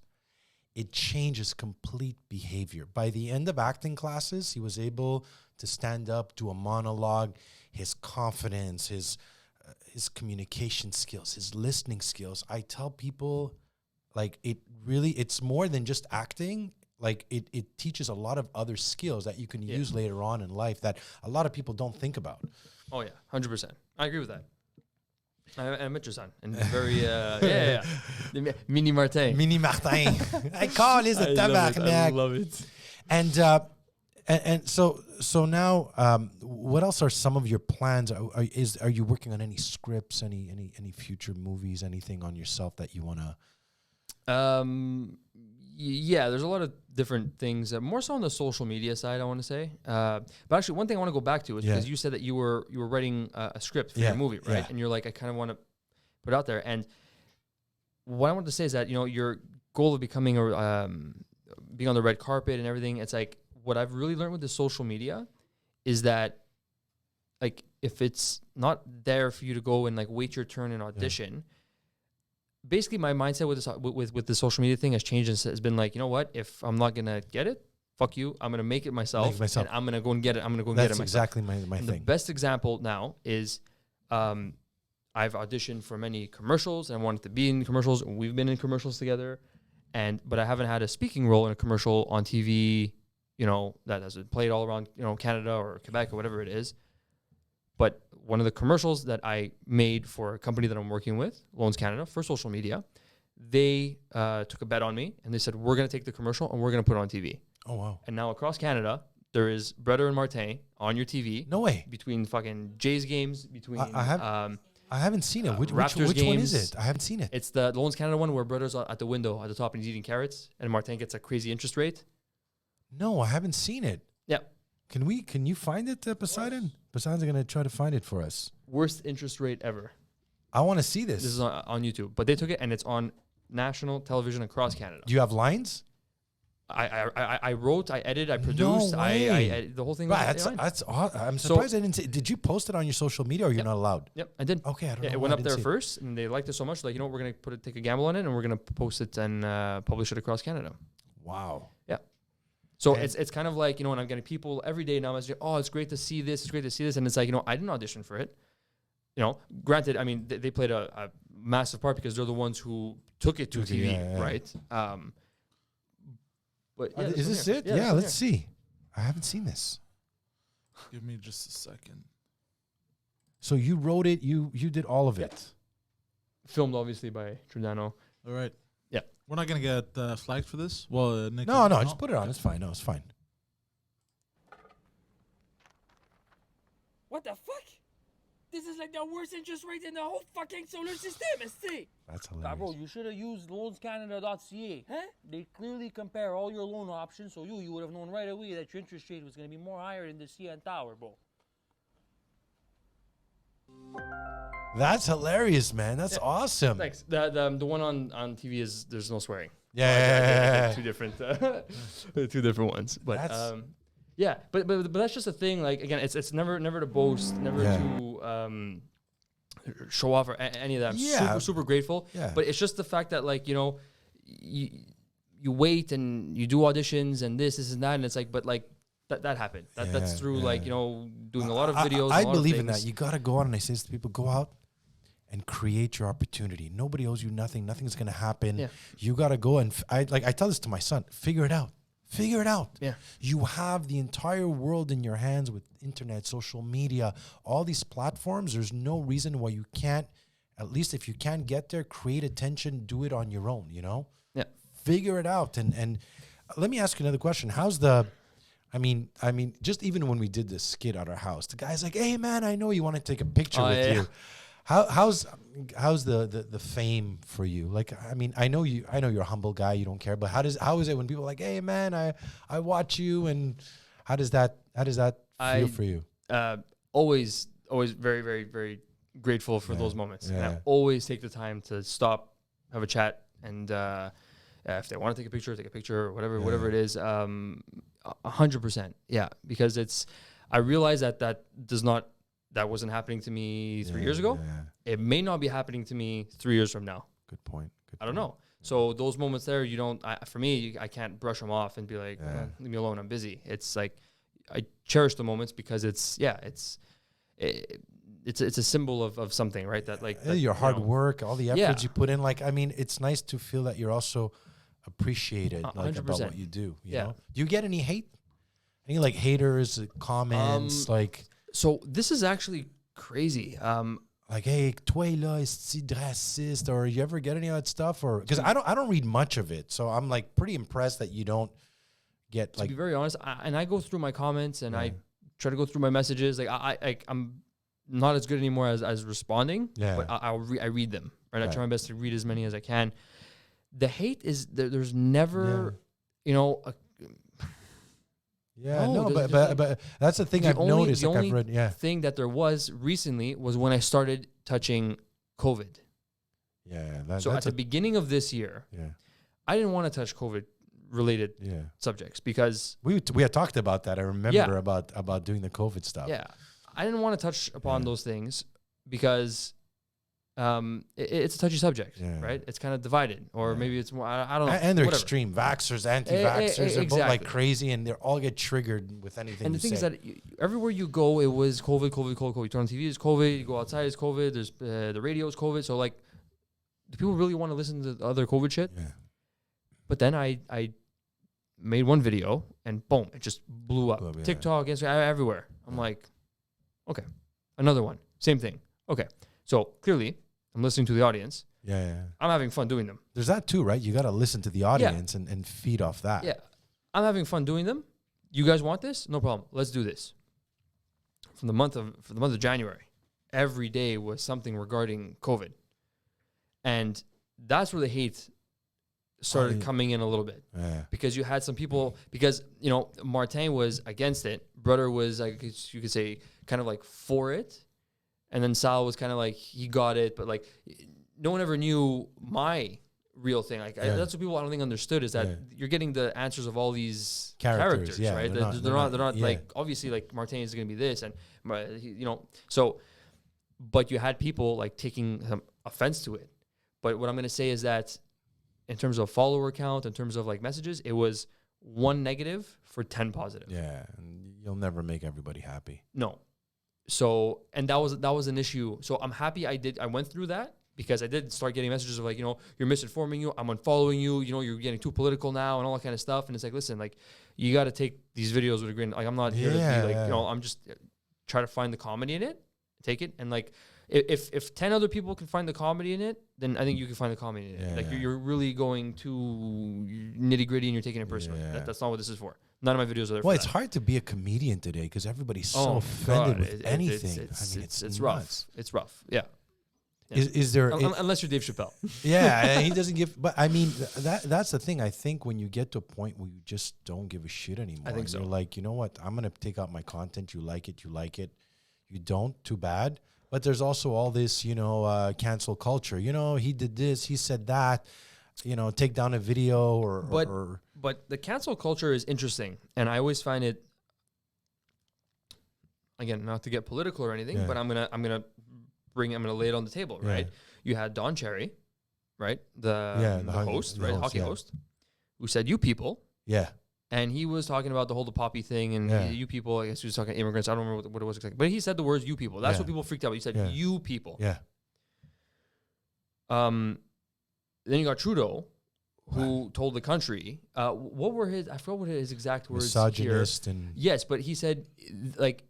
It changes complete behavior. By the end of acting classes, he was able to stand up, do a monologue. His confidence, his communication skills, his listening skills. I tell people, like, it's more than just acting. Like, it teaches a lot of other skills that you can use later on in life that a lot of people don't think about. Oh, yeah, 100%. I agree with that. I met your son, and very, Mini Martin. I call his a tabarnak. I love it. And so now, what else are some of your plans? Are you working on any scripts, any future movies, anything on yourself that you want to? Yeah, there's a lot of different things. More so on the social media side, I want to say. But actually, one thing I want to go back to is because you said that you were writing a script for your movie, right? Yeah. And you're like, I kind of want to put it out there. And what I want to say is that your goal of becoming being on the red carpet and everything. It's like what I've really learned with the social media is that like if it's not there for you to go and like wait your turn and audition. Yeah. Basically, my mindset with the social media thing has changed and has been like, you know what? If I'm not gonna get it, fuck you. I'm gonna make it myself, and I'm gonna go and get it. I'm gonna go and get it myself. That's exactly my thing. The best example now is, I've auditioned for many commercials and I wanted to be in commercials. We've been in commercials together, but I haven't had a speaking role in a commercial on TV. That has been played all around Canada or Quebec or whatever it is. But one of the commercials that I made for a company that I'm working with, Loans Canada, for social media, they took a bet on me and they said, we're going to take the commercial and we're going to put it on TV. Oh, wow. And now across Canada, there is Breder and Martin on your TV. No way. Between fucking Jays games, between... I haven't seen it. Which one is it? I haven't seen it. It's the Loans Canada one where Breder's at the window at the top and he's eating carrots and Martin gets a crazy interest rate. No, I haven't seen it. Yeah. Can you find it, Poseidon? Poseidon's going to try to find it for us. Worst interest rate ever. I want to see this. This is on YouTube. But they took it and it's on national television across Canada. Do you have lines? I wrote, I edited, I produced, the whole thing. Wow, Was, that's awesome. I'm surprised I didn't see. Did you post it on your social media, or you're not allowed? Yep, I did. Okay, I don't know. It went up there first, and they liked it so much. Like, you know what, we're gonna take a gamble on it, and we're gonna post it and publish it across Canada. Wow. Yeah. So it's kind of like, you know, when I'm getting people every day now, oh, it's great to see this, and it's like, you know, I didn't audition for it. You know, granted, I mean, they played a massive part because they're the ones who took it to TV, right? But yeah, is this it? Yeah, let's see. I haven't seen this. Give me just a second. So you wrote it. You did all of it. Filmed obviously by Giordano. All right. Yeah. We're not gonna get flagged for this. Well, Nick. No, just put it on. It's fine. No, it's fine. What the fuck? This is like the worst interest rate in the whole fucking solar system, see? That's hilarious. Bro, you should have used loanscanada.ca. Huh? They clearly compare all your loan options, so you would have known right away that your interest rate was going to be more higher than the CN Tower, bro. That's hilarious, man. That's awesome. Thanks. The one on TV is there's no swearing. Yeah. Two different ones. But yeah, but that's just a thing. Like, again, it's never to boast, never to show off or any of that. I'm super grateful. Yeah. But it's just the fact that, like, you know, you wait and you do auditions and this and that, and it's like, but like that happened. That's through like, you know, doing a lot of videos. I believe in that. You got to go out, and I say to people, go out and create your opportunity. Nobody owes you nothing. Nothing's gonna happen. Yeah. You got to go and I tell this to my son. Figure it out. Figure it out. Yeah. You have the entire world in your hands with internet, social media, all these platforms. There's no reason why you can't, at least if you can't get there, create attention, do it on your own, you know? Yeah. Figure it out. And let me ask you another question. I mean, just even when we did this skit at our house, the guy's like, hey man, I know you want to take a picture with you. How's the fame for you? Like, I mean, I know you're a humble guy, you don't care, but how is it when people are like, hey man, I watch you, and how does that feel for you? Always very, very, very grateful for those moments. Yeah. And I always take the time to stop, have a chat, and if they want to take a picture or whatever it is, 100%. Yeah, because I realize that wasn't happening to me 3 years ago. Yeah. It may not be happening to me 3 years from now. Good point. I don't know. So those moments there, for me, I can't brush them off and be like, leave me alone, I'm busy. It's like, I cherish the moments because it's a symbol of something, right? That like your hard work, all the efforts you put in. Like, I mean, it's nice to feel that you're also appreciated, like, about what you do. You know? Do you get any hate? Any like haters, comments, like? So this is actually crazy. Like, hey, toi là, est-ce raciste? Or you ever get any of that stuff? Or because I don't read much of it, so I'm like pretty impressed that you don't get like. To be very honest, I go through my comments and I try to go through my messages. Like I'm not as good anymore as responding. Yeah. But I read them. Right. I try my best to read as many as I can. The hate is there's never, you know. But that's the thing I've noticed. Like, I've read, thing that there was recently was when I started touching COVID. Yeah. So at the beginning of this year, I didn't want to touch COVID related subjects because we had talked about that. I remember about doing the COVID stuff. Yeah, I didn't want to touch upon those things because it's a touchy subject, right? It's kind of divided, or maybe it's more. I don't know. And they're extreme vaxxers, anti-vaxxers. They're both like crazy, and they all get triggered with anything. And the thing is that everywhere you go, it was COVID. You turn on TV, it's COVID. You go outside, it's COVID. There's the radio is COVID. So like, do people really want to listen to the other COVID shit? Yeah. But then I made one video, and boom, it just blew up. TikTok, Instagram, everywhere. I'm like, okay, another one, same thing. Okay, so clearly, I'm listening to the audience. Yeah. I'm having fun doing them. There's that too, right? You got to listen to the audience and feed off that. Yeah. I'm having fun doing them. You guys want this? No problem. Let's do this. For the month of January, every day was something regarding COVID. And that's where the hate started coming in a little bit. Yeah. Because you had some people, because, you know, Martin was against it. Brother was, like, you could say, kind of like for it. And then Sal was kind of like, he got it, but like no one ever knew my real thing. Like Yeah. that's what people I don't think understood is that Yeah. you're getting the answers of all these Characters, yeah, right? they're They're not- not yeah. like obviously like Martin is going to be this and you know so, but you had people like taking some offense to it. But what I'm going to say is that in terms of follower count, in terms of like messages, it was 1 negative for 10 positive. Yeah, and you'll never make everybody happy. No. So, and that was an issue. So I'm happy I went through that because I did start getting messages of like, you know, you're misinforming you, I'm unfollowing you, you know, you're getting too political now and all that kind of stuff. And it's like, listen, like you got to take these videos with a grain. Like I'm not here to be like, you know, I'm just try to find the comedy in it, take it. And like, if 10 other people can find the comedy in it, then I think you can find the comedy in it. Yeah, Like yeah. you're really going too nitty gritty and you're taking it personally. Yeah. That's not what this is for. None of my videos are there Well, for it's that. hard to be a comedian today because everybody's so Oh, offended God, with anything. It's, I mean, it's nuts. rough. It's rough. Yeah. Is there? Unless you're Dave Chappelle. Yeah, he doesn't give. But I mean, that's the thing. I think when you get to a point where you just don't give a shit anymore, I think so. You're like, you know what? I'm gonna take out my content. You like it. You like it. You don't. Too bad. But there's also all this, you know, cancel culture. You know, he did this. He said that. You know, take down a video or But the cancel culture is interesting, and I always find it. Again, not to get political or anything, Yeah. but I'm gonna lay it on the table, Yeah. right? You had Don Cherry, right? The host, the right? host, Hockey yeah. host, who said "you people," yeah, and he was talking about the whole poppy thing and Yeah. you people. I guess he was talking immigrants. I don't remember what it was exactly, but he said the words "you people." That's Yeah. what people freaked out about. He said Yeah. "you people." yeah. Then you got Trudeau, who told the country, what were his? I forgot what his exact words here. Misogynist and Yes, but he said, like,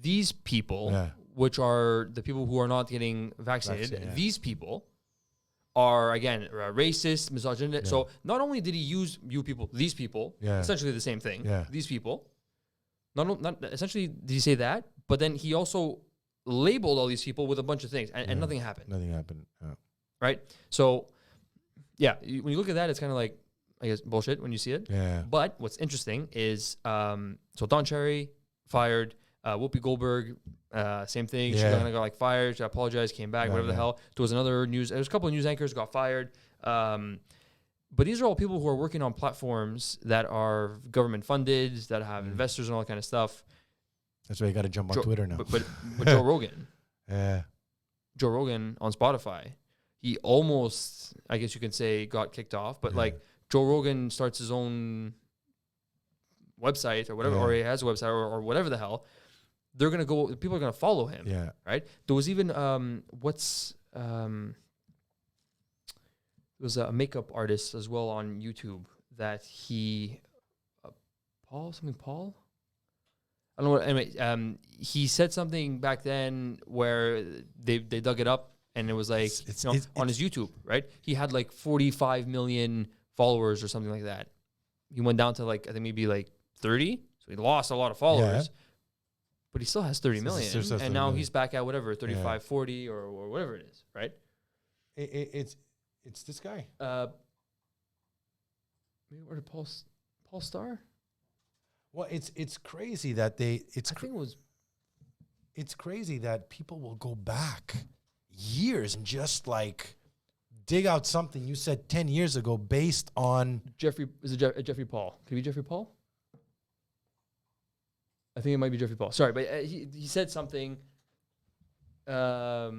these people, Yeah. which are the people who are not getting vaccinated, Vaccine, yeah. these people are, again, racist, misogynist. Yeah. So not only did he use you people, these people, Yeah. essentially the same thing, Yeah. these people, not essentially did he say that, but then he also labeled all these people with a bunch of things, and Yeah. nothing happened, nothing happened. right? So, yeah, when you look at that, it's kind of like, I guess, bullshit when you see it. Yeah, But what's interesting is, so Don Cherry fired, Whoopi Goldberg, same thing. She Yeah. kind of got like fired. She apologized, came back, Yeah, whatever the yeah. hell. There was another news. There was a couple of news anchors got fired. But these are all people who are working on platforms that are government funded, that have investors and all that kind of stuff. that's why you got to jump on Joe- Twitter now. But Joe Rogan, Yeah, Joe Rogan on Spotify, he almost, I guess you can say, got kicked off. But Yeah. like Joe Rogan starts his own website or whatever, Yeah. or he has a website or whatever the hell. They're gonna go. People are gonna follow him, yeah. right? There was even there was a makeup artist as well on YouTube that he Paul. I don't know what. Anyway, he said something back then where they dug it up and it was like on his YouTube, right? He had like 45 million followers or something like that. He went down to like I think maybe like 30, so he lost a lot of followers. Yeah. But he still has 30 million, Still has and 30 now million. he's back at whatever 35, 40 or whatever it is, right? It's this guy. Maybe where did Paul Star? Well, it's crazy that they I think it was it's crazy that people will go back years and just like dig out something you said 10 years ago based on Jeffrey. Is it Jeffrey Paul? Could it be Jeffrey Paul? I think it might be Jeffrey Paul. Sorry, but he said something. Or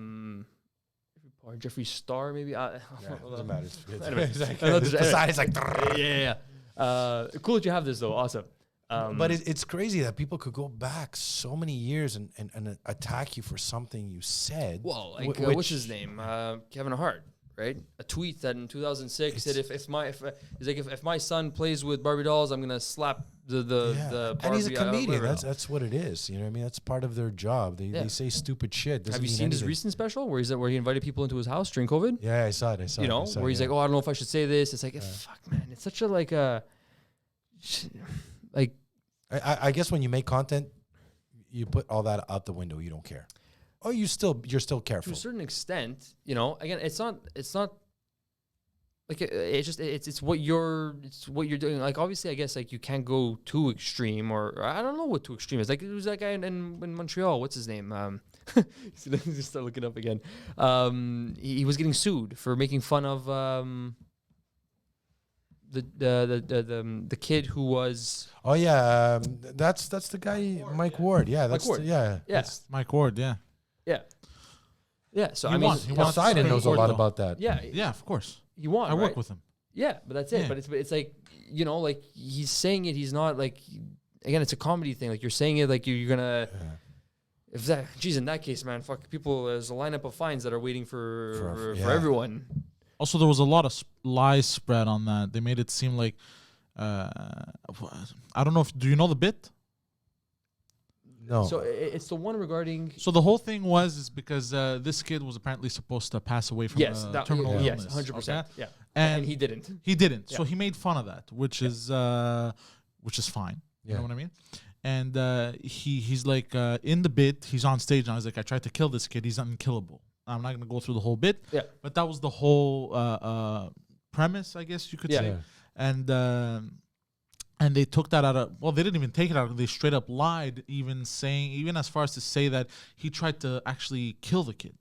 Jeffree Star, maybe. doesn't matter. Anyway, It's like, another- the side is like yeah. Cool that you have this though. Awesome. but it's crazy that people could go back so many years and attack you for something you said. Well, like Which- what's his name? Kevin Hart, right? A tweet that in 2006 said if my son plays with Barbie dolls, I'm gonna slap the Barbie. and he's a comedian. whatever. That's what it is. You know what I mean? That's part of their job. They Yeah. say stupid shit. Doesn't Have you mean seen his anything. recent special where he invited people into his house during COVID? Yeah, I saw it. I saw You it. know, I saw where it, he's yeah. like, "Oh, I don't know if I should say this." It's like, fuck, man, it's such a like like I guess when you make content, you put all that out the window. You don't care. Oh, you're still to careful. a certain extent, you know. Again, it's not like it's what you're doing. Like obviously, I guess like you can't go too extreme, or I don't know what too extreme is. Like it was that guy in Montreal. What's his name? Just start looking up again. He was getting sued for making fun of the kid who was Oh yeah, that's the guy, Mike Ward. Yeah, that's Ward. yeah. yeah Mike Ward, yeah. So He I mean won. He won. Poseidon knows a Ward, lot though. about that. Yeah, of course. he won. I work right? with him. Yeah, but that's it. Yeah. But it's like, you know, like he's saying it. He's not like, again, it's a comedy thing. Like you're saying it like you're gonna. Yeah. If that, geez, in that case, man, fuck people. There's a lineup of fines that are waiting for yeah. everyone. Also, there was a lot of lies spread on that. They made it seem like, I don't know if, do you know the bit? No. So it's the one regarding. So the whole thing is because this kid was apparently supposed to pass away from terminal illness. Yes, 100%. okay? Yeah, And he didn't. He didn't. So Yeah. he made fun of that, which is fine. You Yeah. know what I mean? And he's like in the bit, he's on stage and I was like, I tried to kill this kid. He's unkillable. I'm not gonna go through the whole bit. Yeah. But that was the whole premise, I guess you could say. Yeah. And they took that out of, well, they didn't even take it out. They straight up lied, even as far as to say that he tried to actually kill the kid,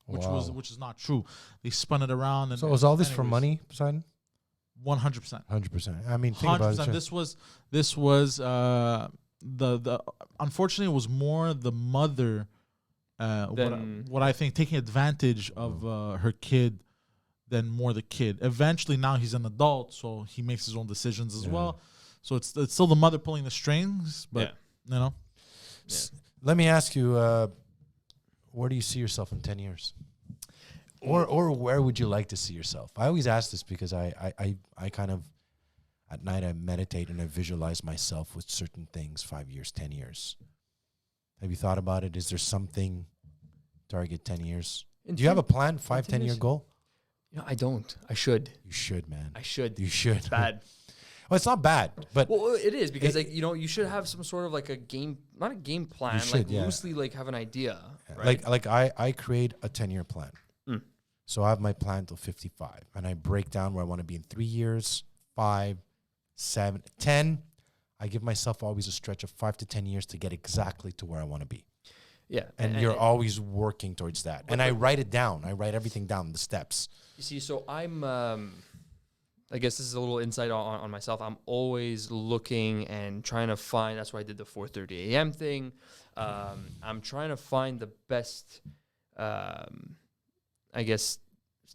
which is not true. They spun it around. And So was all this for anyways, money, Poseidon? 100%. 100%. I mean, think about 100%. it. This was the unfortunately it was more the mother what I think taking advantage of her kid than more the kid. Eventually now he's an adult, so he makes his own decisions as well. So it's still the mother pulling the strings, but you know. Let me ask you, where do you see yourself in 10 years? Or where would you like to see yourself? I always ask this because I kind of, at night I meditate and I visualize myself with certain things, 5 years, 10 years. Have you thought about it? Is there something, target 10 years? Do you have a plan, 5, 10 year goal? You know, I don't. I should. You should, man. I should. You should. It's bad. Well, it's not bad, but Well, it is because like you know you should have some sort of like a game, not a game plan, should, like yeah. loosely like have an idea, right? like I create a 10-year plan. Mm. So I have my plan till 55, and I break down where I want to be in 3 years, 5, 7, 10. I give myself always a stretch of 5 to 10 years to get exactly to where I want to be. Yeah, And you're always working towards that. And I write it down. I write everything down, the steps. You see, so I'm, I guess this is a little insight on myself. I'm always looking and trying to find, that's why I did the 4:30 a.m. thing. I'm trying to find the best, I guess,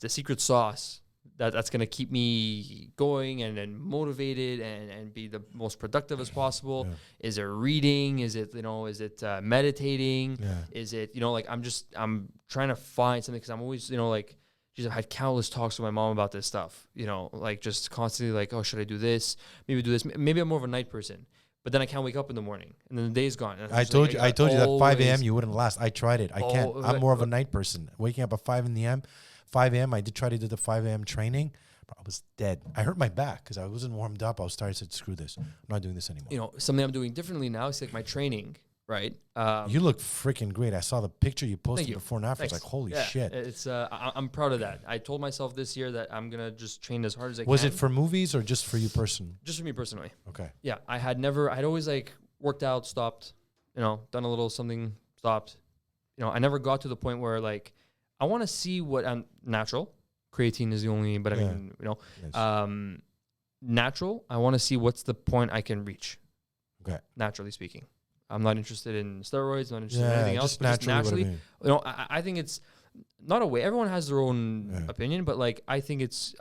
the secret sauce that's going to keep me going and motivated and be the most productive as possible. Yeah. Is it reading? Is it, meditating? Yeah. Is it, like, I'm trying to find something because I'm always, like, geez, I've had countless talks with my mom about this stuff, like just constantly like, oh, should I do this? Maybe do this. Maybe I'm more of a night person, but then I can't wake up in the morning and then the day's gone. I told you that 5 a.m. you wouldn't last. I tried it. I can't. I'm more of a night person. Waking up at 5 a.m. I did try to do the 5 a.m. training. But I was dead. I hurt my back because I wasn't warmed up. I was tired. I said, screw this. I'm not doing this anymore. Something I'm doing differently now is like my training, right? You look freaking great. I saw the picture you posted you. before and after. Thanks. It's like, holy Yeah, shit. It's I'm proud of that. I told myself this year that I'm gonna just train as hard as I can. Was it for movies or just for you personally? Just for me personally? Okay. Yeah, I'd always like worked out, stopped, done a little something, stopped. I never got to the point where like I want to see what I'm natural. Creatine is the only, but I mean, Yes. Natural. I want to see what's the point I can reach. Okay. Naturally speaking, I'm not interested in steroids. Not interested in Yeah, anything else. just But just naturally. naturally, I think it's not a way. Everyone has their own opinion, but like I think it's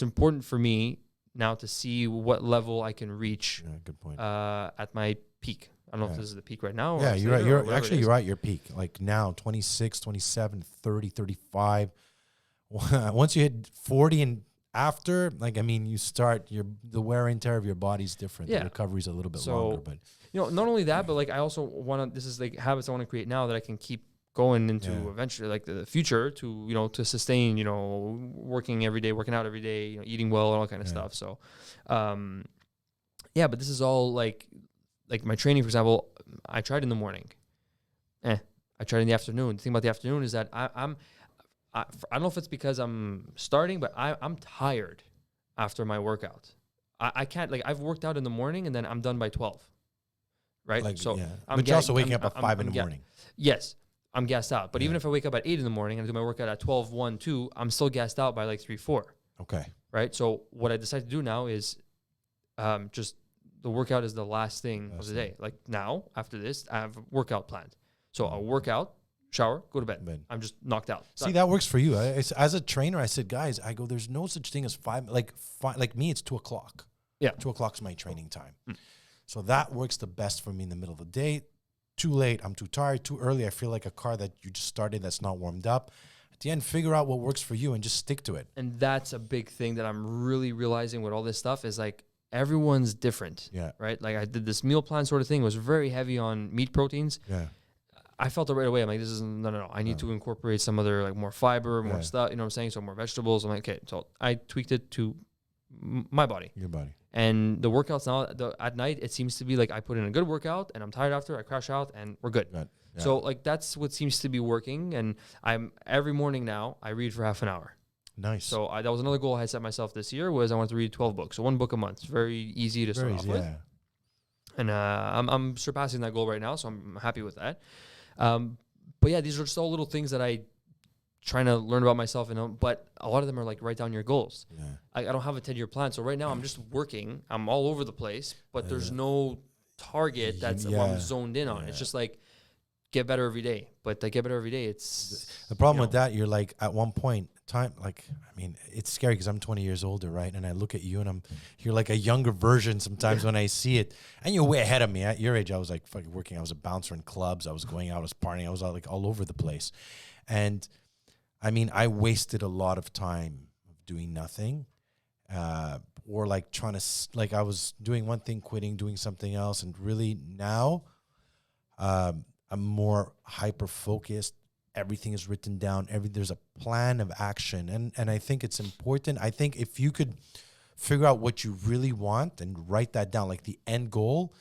important for me now to see what level I can reach. Yeah, good point. At my peak. I don't know if this is the peak right now. Or Yeah, you're right. later or whatever it is. You're at your peak. Like now, 26, 27, 30, 35. Once you hit 40 and after, like, I mean, you start the wear and tear of your body's different. Yeah. The recovery's a little bit So, longer, but not only that, but like I also want to, this is like habits I want to create now that I can keep going into Yeah. eventually like the future to, to sustain, working every day, working out every day, eating well and all that kind of stuff. So, but this is all like my training, for example, I tried in the morning. I tried in the afternoon. The thing about the afternoon is that I don't know if it's because I'm starting, but I'm tired after my workout. I can't, like, I've worked out in the morning and then I'm done by 12. Right? like, So yeah. I'm But you're also I'm- waking up at I'm- 5 in I'm the morning. Yes, I'm gassed out. But even Yeah. if I wake up at 8 in the morning and I do my workout at 12, 1, 2, I'm still gassed out by like 3, 4. Okay. right? So what I decided to do now is just the workout is the last thing of the day. Like now, after this, I have a workout planned. So I'll work out, shower, go to bed. I'm just knocked out. See, that works for you. As a trainer, I said, guys, there's no such thing as like me, it's 2:00. Yeah. 2:00 is my training time. So that works the best for me in the middle of the day. Too late, I'm too tired. Too early, I feel like a car that you just started that's not warmed up. At the end, figure out what works for you and just stick to it. And that's a big thing that I'm really realizing with all this stuff is like everyone's different. Yeah. Right? Like I did this meal plan sort of thing. It was very heavy on meat proteins. Yeah. I felt it right away. I'm like, this is no. I need to incorporate some other like more fiber, more stuff. You know what I'm saying? So more vegetables. I'm like, okay. So I tweaked it to my body. Your body. And the workouts now at night, it seems to be like I put in a good workout and I'm tired after. I crash out and we're good. Yeah. So like that's what seems to be working. And I'm every morning now I read for half an hour. Nice. So that was another goal I set myself this year was I wanted to read 12 books. So one book a month. It's very easy to start off with. And I'm surpassing that goal right now. So I'm happy with that. But yeah, these are just all little things that I trying to learn about myself, but a lot of them are like write down your goals. Yeah. I don't have a 10-year plan. So right now I'm just working. I'm all over the place, but there's no target that's what I'm zoned in on. It's just like get better every day. But like get better every day, it's... The problem with that, you're like at one point, it's scary because I'm 20 years older, right? And I look at you and you're like a younger version sometimes when I see it. And you're way ahead of me. At your age, I was like fucking working. I was a bouncer in clubs. I was going out, I was partying. I was like all over the place. And I mean, I wasted a lot of time doing nothing, or like trying to, like I was doing one thing, quitting, doing something else. And really now I'm more hyper-focused. Everything is written down. There's a plan of action. And I think it's important. I think if you could figure out what you really want and write that down, like the end goal,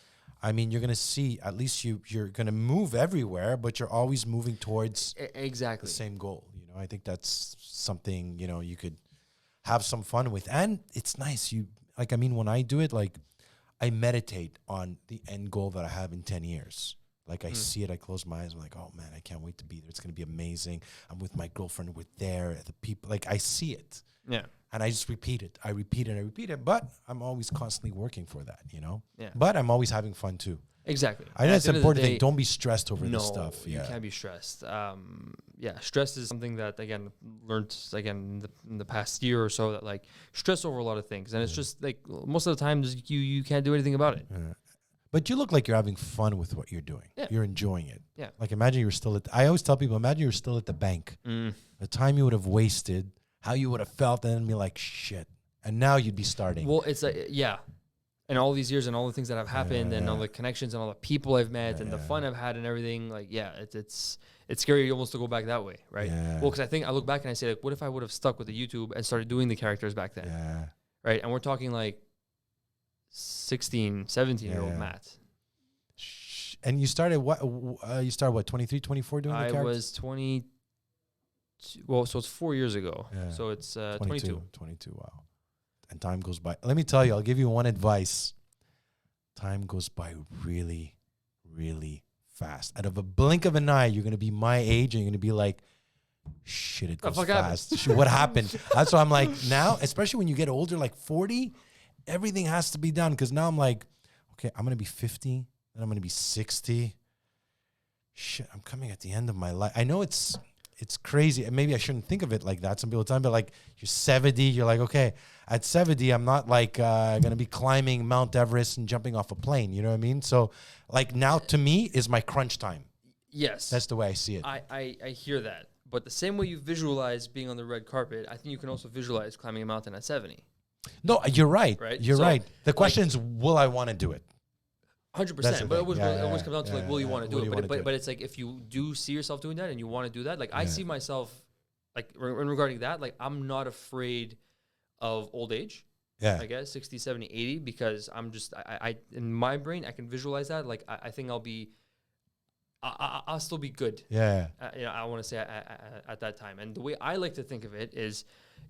I mean, you're going to see, at least you're going to move everywhere, but you're always moving towards exactly the same goal. I think that's something, you could have some fun with. And it's nice. When I do it, like I meditate on the end goal that I have in 10 years. Like I see it, I close my eyes. I'm like, oh man, I can't wait to be there. It's going to be amazing. I'm with my girlfriend. We're there. The people, like I see it. Yeah. And I just repeat it. I repeat it. But I'm always constantly working for that, Yeah. But I'm always having fun too. Exactly. I think that's an important thing. Don't be stressed over this stuff. You can't be stressed. Stress is something that, again, learned, in the past year or so, that, like, stress over a lot of things. And it's just, like, most of the time, you can't do anything about it. Yeah. But you look like you're having fun with what you're doing. Yeah. You're enjoying it. Yeah. Like, imagine you were still I always tell people, imagine you were still at the bank. The time you would have wasted, how you would have felt, and then be like, shit. And now you'd be starting. Well, it's like, and all these years and all the things that have happened and all the connections and all the people I've met and the fun I've had and everything, like, it's scary almost to go back that way, right? Yeah. Well, because I think I look back and I say, like, what if I would have stuck with the YouTube and started doing the characters back then? Yeah. Right? And we're talking like 16, 17-year-old Matt. And you started what? 23, 24 doing the characters? I was 20. Well, so it's 4 years ago. Yeah. So it's 22. 22, wow. And time goes by. Let me tell you, I'll give you one advice. Time goes by really, really fast. Out of a blink of an eye, you're going to be my age and you're going to be like, shit, it goes fast. Shit, what happened? That's why I'm like, now, especially when you get older, like 40, everything has to be done. Because now I'm like, okay, I'm going to be 50, then I'm going to be 60. Shit, I'm coming at the end of my life. I know it's crazy. And maybe I shouldn't think of it like that. Some people tell me, but like, you're 70, you're like, okay, at 70, I'm not like going to be climbing Mount Everest and jumping off a plane. You know what I mean? So like now to me is my crunch time. Yes. That's the way I see it. I hear that. But the same way you visualize being on the red carpet, I think you can also visualize climbing a mountain at 70. No, you're right. You're So, right. The question is, will I want to do it? 100%. But it always comes down to, like, will you want to do it? But it's like, if you do see yourself doing that and you want to do that, like I see myself, like regarding that, like I'm not afraid of old age. Yeah. I guess 60, 70, 80, because I'm just, I in my brain, I can visualize that. Like I think I'll still be good. Yeah. I want to say at that time. And the way I like to think of it is,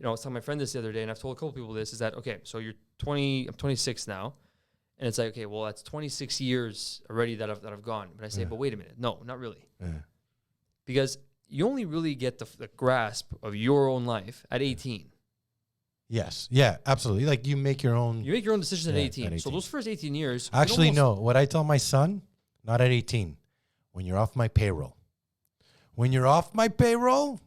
I was telling my friend this the other day, and I've told a couple people this, is that, okay, so you're 20, I'm 26 now. And it's like, okay, well, that's 26 years already that I've gone. But I say, but wait a minute. No, not really. Yeah. Because you only really get the grasp of your own life at 18. Yes. Yeah, absolutely. Like you make your own. You make your own decisions at Yeah, 18. at So 18. those first 18 years. you can Actually, almost- no. What I tell my son, not at 18, when you're off my payroll. When you're off my payroll,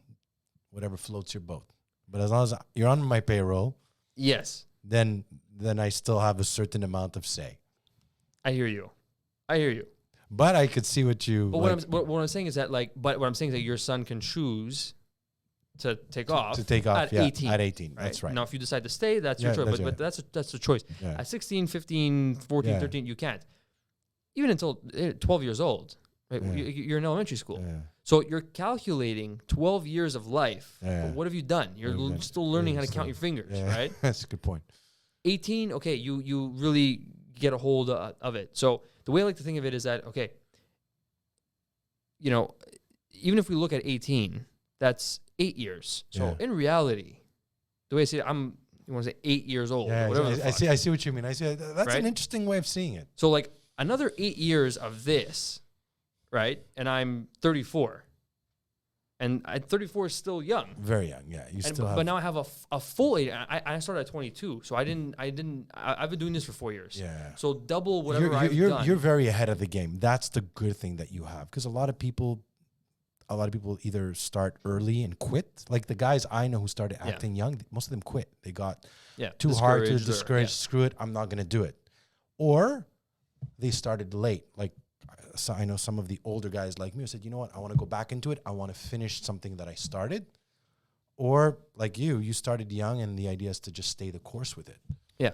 whatever floats your boat. But as long as you're on my payroll, Yes, then I still have a certain amount of say. I hear you. I hear you. But I could see what you. But like, what I'm saying is that but what I'm saying is that your son can choose to take off to take off at yeah, 18. At 18. That's right. Now, if you decide to stay, that's your Yeah, choice. that's But that's the choice. Yeah. At 16, 15, 14, Yeah. 13, you can't. Even until 12 years old, right? Yeah. You're in elementary school. Yeah. So you're calculating 12 years of life. Yeah. But what have you done? You're What have you done? still learning Yeah, how to count still- your fingers, Yeah. right? That's a good point. 18, okay, you really get a hold of it. So the way I like to think of it is that, okay, even if we look at 18, that's 8 years. So Yeah. in reality, the way I see it, you want to say 8 years old, Yeah, or whatever. the I fuck. see what you mean. I see. That's Right? an interesting way of seeing it. So like another 8 years of this, right? And I'm 34. And at 34 is still young. Very young. Yeah, you still have. But now I have a full 8. I started at 22. So I've been doing this for 4 years. Yeah. So double whatever I've you're, done. you're very ahead of the game. That's the good thing that you have, because a lot of people either start early and quit. Like the guys I know who started Yeah. acting young, most of them quit. They got yeah, too hard to discouraged or- discourage. yeah. Screw it, I'm not going to do it. Or they started late. Like so I know some of the older guys like me who said, you know what, I want to go back into it. I want to finish something that I started. Or like you started young, and the idea is to just stay the course with it. Yeah.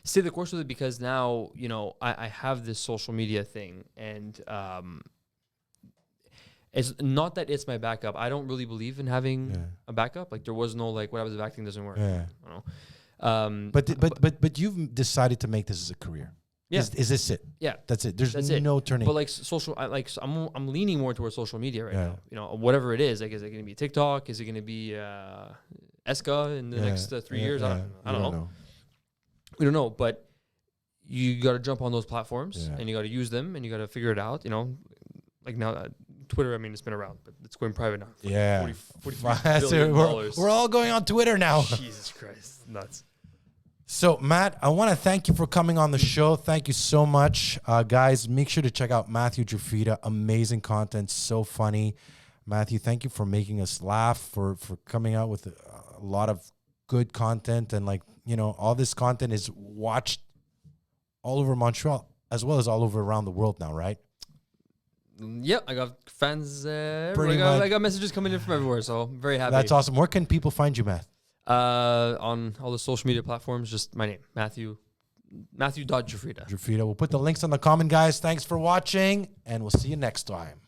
Stay the course with it, because now, I have this social media thing, and it's not that it's my backup. I don't really believe in having Yeah. a backup. Like there was no like what happens if acting doesn't work. Yeah. I don't know. But you've decided to make this as a career. Yeah. Is this it? Yeah. That's it. There's That's it. no turning. But like social, I'm leaning more towards social media right Yeah. now. Whatever it is. Like, is it going to be TikTok? Is it going to be Esca in the next 3 years? I don't know. We don't know. But you got to jump on those platforms, Yeah. and you got to use them, and you got to figure it out. Like now, Twitter. I mean, it's been around, but it's going private now. It's like Yeah. $43 billion. We're all going on Twitter now. Jesus Christ, nuts. So, Matt, I want to thank you for coming on the show. Thank you so much. Guys, make sure to check out Matthew Giuffrida. Amazing content, so funny. Matthew, thank you for making us laugh, for coming out with a lot of good content. And, all this content is watched all over Montreal, as well as all over around the world now, right? Yep, I got fans. Pretty I much. got messages coming in from everywhere, so I'm very happy. That's awesome. Where can people find you, Matt? On all the social media platforms, just my name, Matthew.Giuffrida. Giuffrida. We'll put the links on the comment, guys. Thanks for watching, and we'll see you next time.